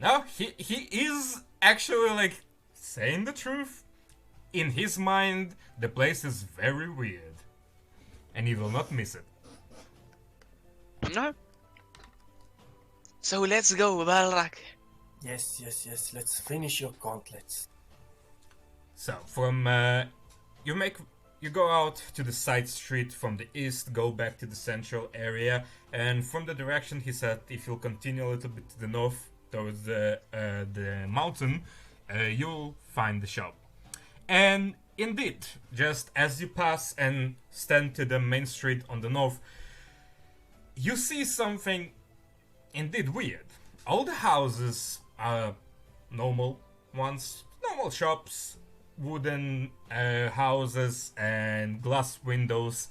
No, he is actually like saying the truth. In his mind, the place is very weird, and he will not miss it. No. So let's go, Balrog. Yes. Let's finish your gauntlets. So from you go out to the side street from the east, go back to the central area, and from the direction he said, if you'll continue a little bit to the north towards the mountain, you'll find the shop. And indeed, just as you pass and stand to the main street on the north, you see something indeed weird. All the houses are normal ones, normal shops, wooden houses and glass windows,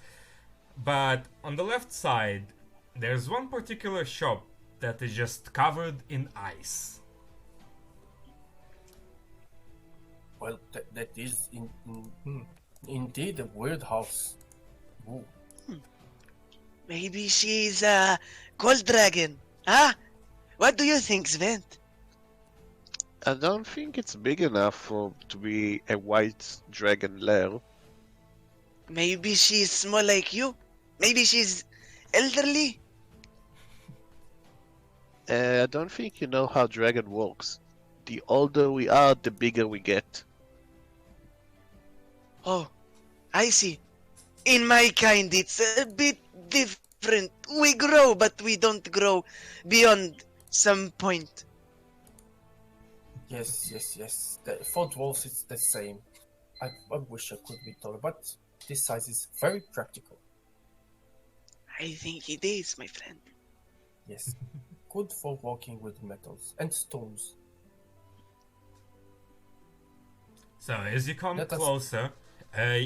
but on the left side there's one particular shop that is just covered in ice. Well, that is indeed a weird house. Ooh. Maybe she's a gold dragon. Huh? What do you think, Sven? I don't think it's big enough to be a white dragon lair. Maybe she's small like you. Maybe she's elderly. I don't think you know how dragon works. The older we are, the bigger we get. Oh, I see. In my kind, it's a bit different. We grow, but we don't grow beyond some point. Yes. For dwarves, it's the same. I wish I could be taller, but this size is very practical. I think it is, my friend. Yes. Good for working with metals and stones. So as you come Let us- closer,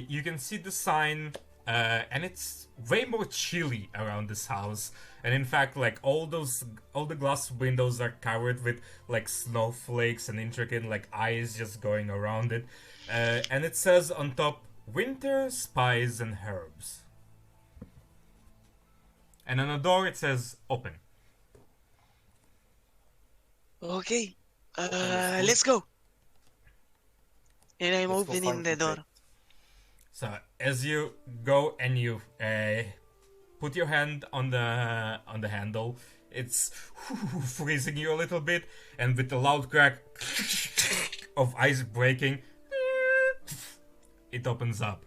you can see the sign, and it's way more chilly around this house. And in fact, like all the glass windows are covered with like snowflakes and intricate like eyes just going around it. And it says on top, "Winter spice and herbs." And on the door it says, "Open." Okay, Understood. let's go. And I'm Let's go opening find the the door. bed. So as you go and you put your hand on the handle, it's freezing you a little bit, and with the loud crack of ice breaking, it opens up.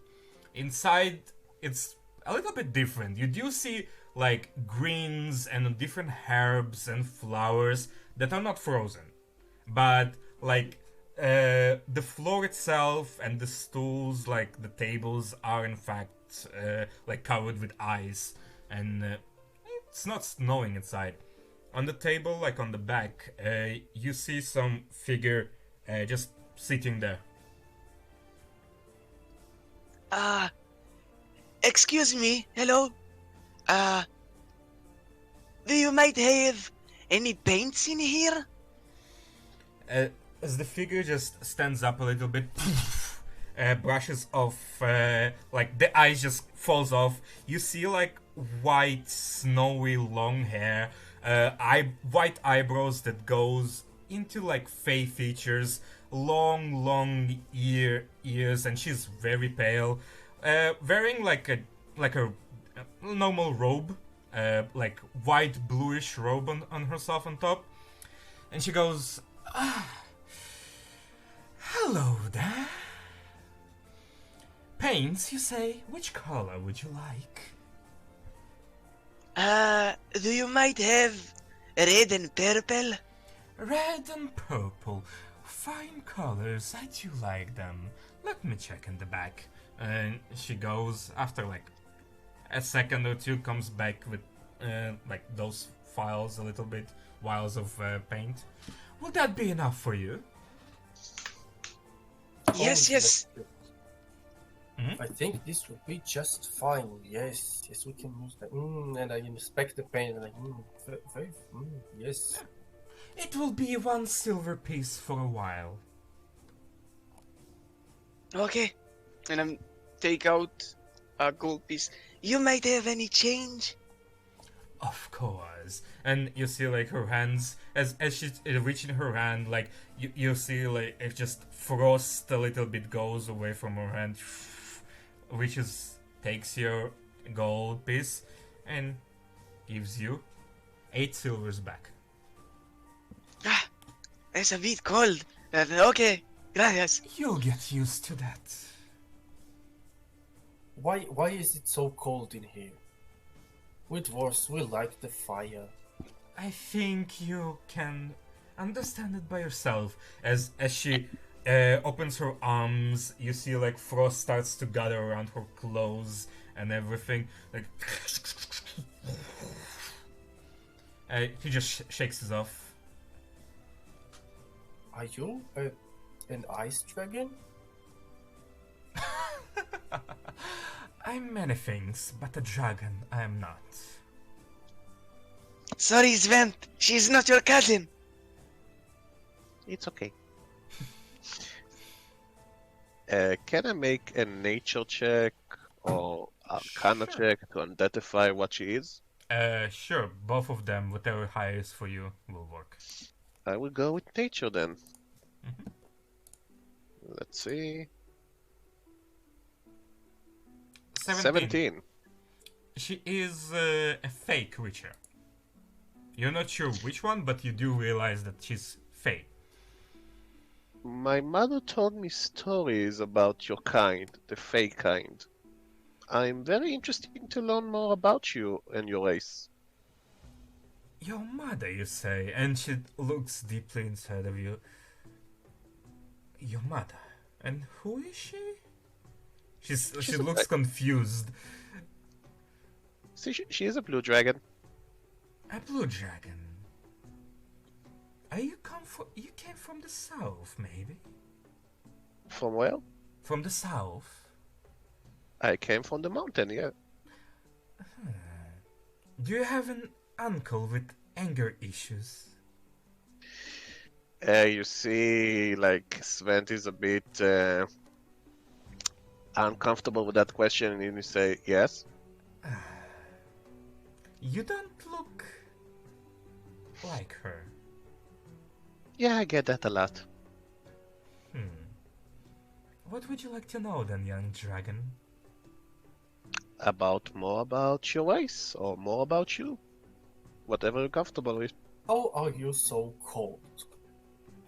Inside, it's a little bit different. You do see like greens and different herbs and flowers that are not frozen, but like the floor itself and the stools, like the tables, are in fact like covered with ice, and it's not snowing inside. On the table, like on the back, you see some figure just sitting there. Excuse me, hello? Do you might have any paints in here? As the figure just stands up a little bit, brushes off, like the eyes just falls off. You see like white, snowy, long hair, white eyebrows that goes into like fey features, long ears, and she's very pale, wearing like a normal robe, like white bluish robe on herself on top, and she goes, "Hello there. Paints, you say? Which color would you like?" Do you might have red and purple? "Red and purple. Fine colors. I do like them. Let me check in the back." And she goes, after like a second or two, comes back with like those files, a little bit, vials of paint. "Will that be enough for you?" Yes, yes. I think this would be just fine. Yes, we can use that. And I inspect the paint and yes. "It will be 1 silver piece for a while." Okay. And I'm take out a gold piece. You might have any change? "Of course." And you see like her hands, as she's reaching her hand, like you see like it just frost a little bit goes away from her hand, reaches, takes your gold piece and gives you 8 silvers back. Ah, it's a bit cold. Okay, gracias. "You'll get used to that." Why is it so cold in here? We dwarves, we like the fire. "I think you can understand it by yourself." As she opens her arms, you see like frost starts to gather around her clothes and everything. Like he just shakes it off. Are you an ice dragon? "I'm many things, but a dragon I am not." Sorry, Sven. She's not your cousin. It's okay. Can I make a nature check or arcana Sure. check to identify what she is? Sure, both of them, whatever highest for you, will work. I will go with nature then. Mhm. Let's see. 17. 17. She is a fey creature. You're not sure which one, but you do realize that she's fey. My mother told me stories about your kind, the Fey kind. I'm very interested to learn more about you and your race. Your mother, you say, and she looks deeply inside of you. Your mother? And who is she? She She's a looks confused. See, she is a blue dragon. A blue dragon. You came from the south, maybe? From where? From the south? I came from the mountain, yeah. Do you have an uncle with anger issues? You see, like, Sven is a bit uncomfortable with that question, and you say, yes. You don't look like her. Yeah, I get that a lot. What would you like to know then, young dragon? More about your race, or more about you. Whatever you're comfortable with. How are you so cold?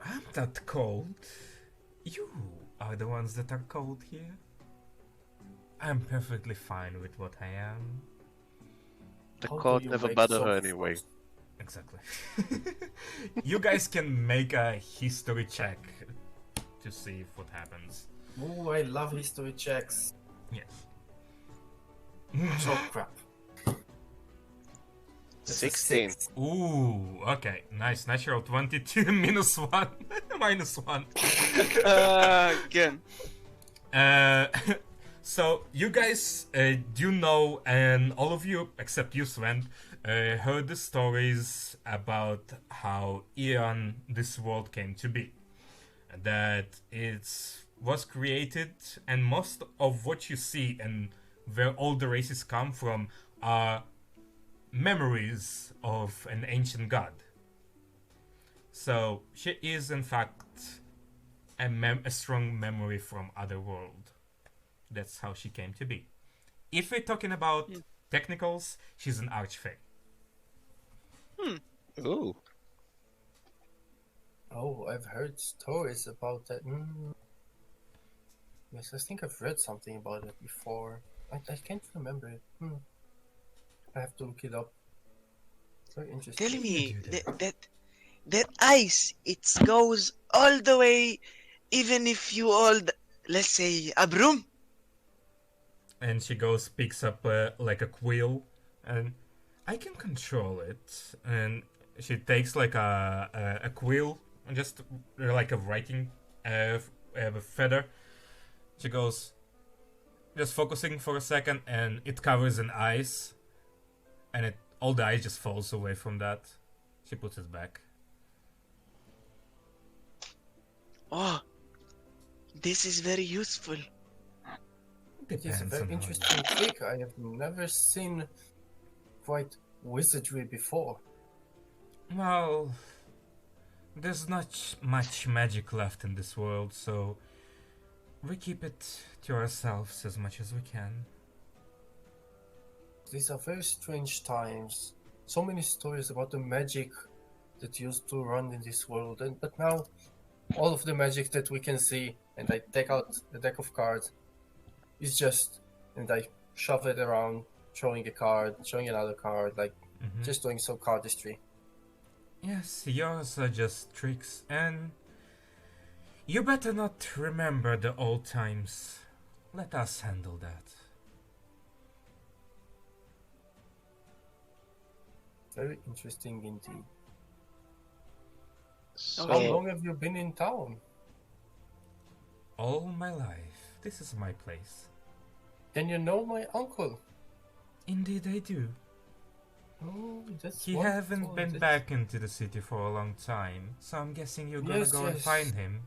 I'm not cold. You are the ones that are cold here. I'm perfectly fine with what I am. The How do cold you never make bother so her anyway. frost? Exactly. You guys can make a history check to see what happens. Ooh, I love history checks. Yes. Oh crap. That's a 16. 6. Ooh, okay. Nice. Natural 22 minus 1. Minus 1. Again. Uh, so you guys do know, and all of you except you, Sven, heard the stories about how Eon, this world, came to be. That it was created, and most of what you see and where all the races come from are memories of an ancient god. So she is, in fact, a strong memory from other world. That's how she came to be. If we're talking about technicals, she's an archfey. Ooh. Oh, I've heard stories about that. Yes, I think I've read something about it before. I can't remember it. I have to look it up. Very interesting. Tell me do that. that ice, it goes all the way, even if you hold, let's say, a broom. And she goes, picks up like a quill, and I can control it. And she takes like a quill and just like a writing feather. She goes, just focusing for a second, and it covers an ice, and all the ice just falls away from that. She puts it back. Oh, this is very useful. It is a Depends very on how interesting trick. I have never seen quite wizardry before. Well, there's not much magic left in this world, so we keep it to ourselves as much as we can. These are very strange times. So many stories about the magic that used to run in this world, but now all of the magic that we can see, and I take out the deck of cards, is just, and I shove it around, showing a card, showing another card, like just doing some cardistry. Yes, yours are just tricks, and you better not remember the old times. Let us handle that. Very interesting indeed. So, How long have you been in town? All my life, this is my place. Then you know my uncle. Indeed I do. Oh, that's He wonderful. haven't been That's- back into the city for a long time, so I'm guessing you're gonna Yes, go and yes. find him.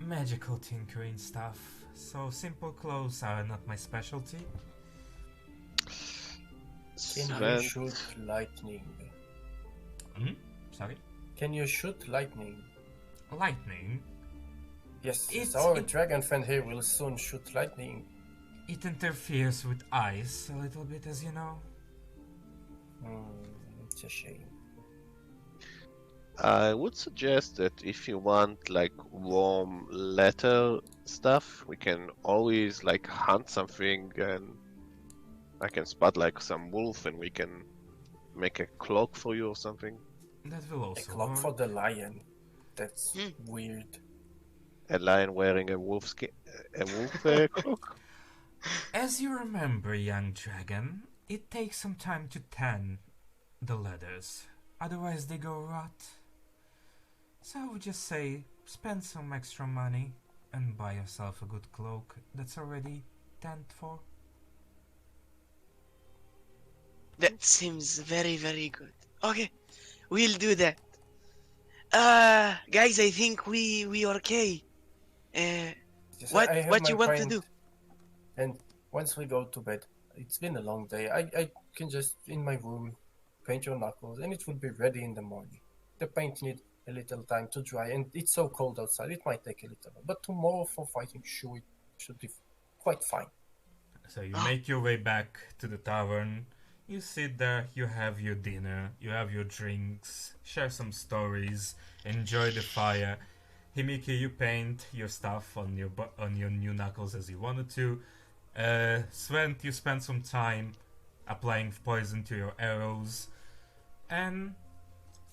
magical tinkering stuff, so simple clothes are not my specialty. Can you Sven, shoot lightning? Sorry? Can you shoot lightning? Lightning? Yes, It's- our it- dragon friend here will soon shoot lightning. It interferes with ice a little bit, as you know. It's a shame. I would suggest that if you want like warm leather stuff, we can always like hunt something, and I can spot like some wolf and we can make a cloak for you or something. That will A also cloak work. for the lion. That's Hmm. weird. A lion wearing a wolf skin, a wolf cloak. As you remember, young dragon, it takes some time to tan the leathers, otherwise they go rot. So I would just say, spend some extra money and buy yourself a good cloak that's already tanned for. That seems very, very good. Okay, we'll do that. Guys, I think we okay. Yes, What- I have what my you want to paint, do? And once we go to bed, it's been a long day. I can just in my room paint your knuckles, and it will be ready in the morning. The paint need a little time to dry, and it's so cold outside. It might take a little, but tomorrow for fighting, sure, it should be quite fine. So you make your way back to the tavern. You sit there, you have your dinner, you have your drinks, share some stories, enjoy the fire. Himiki, you paint your stuff on your new knuckles as you wanted to. Svent, you spend some time applying poison to your arrows, and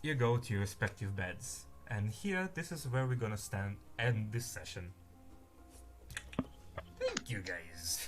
you go to your respective beds. And here, this is where we're gonna end this session. Thank you, guys.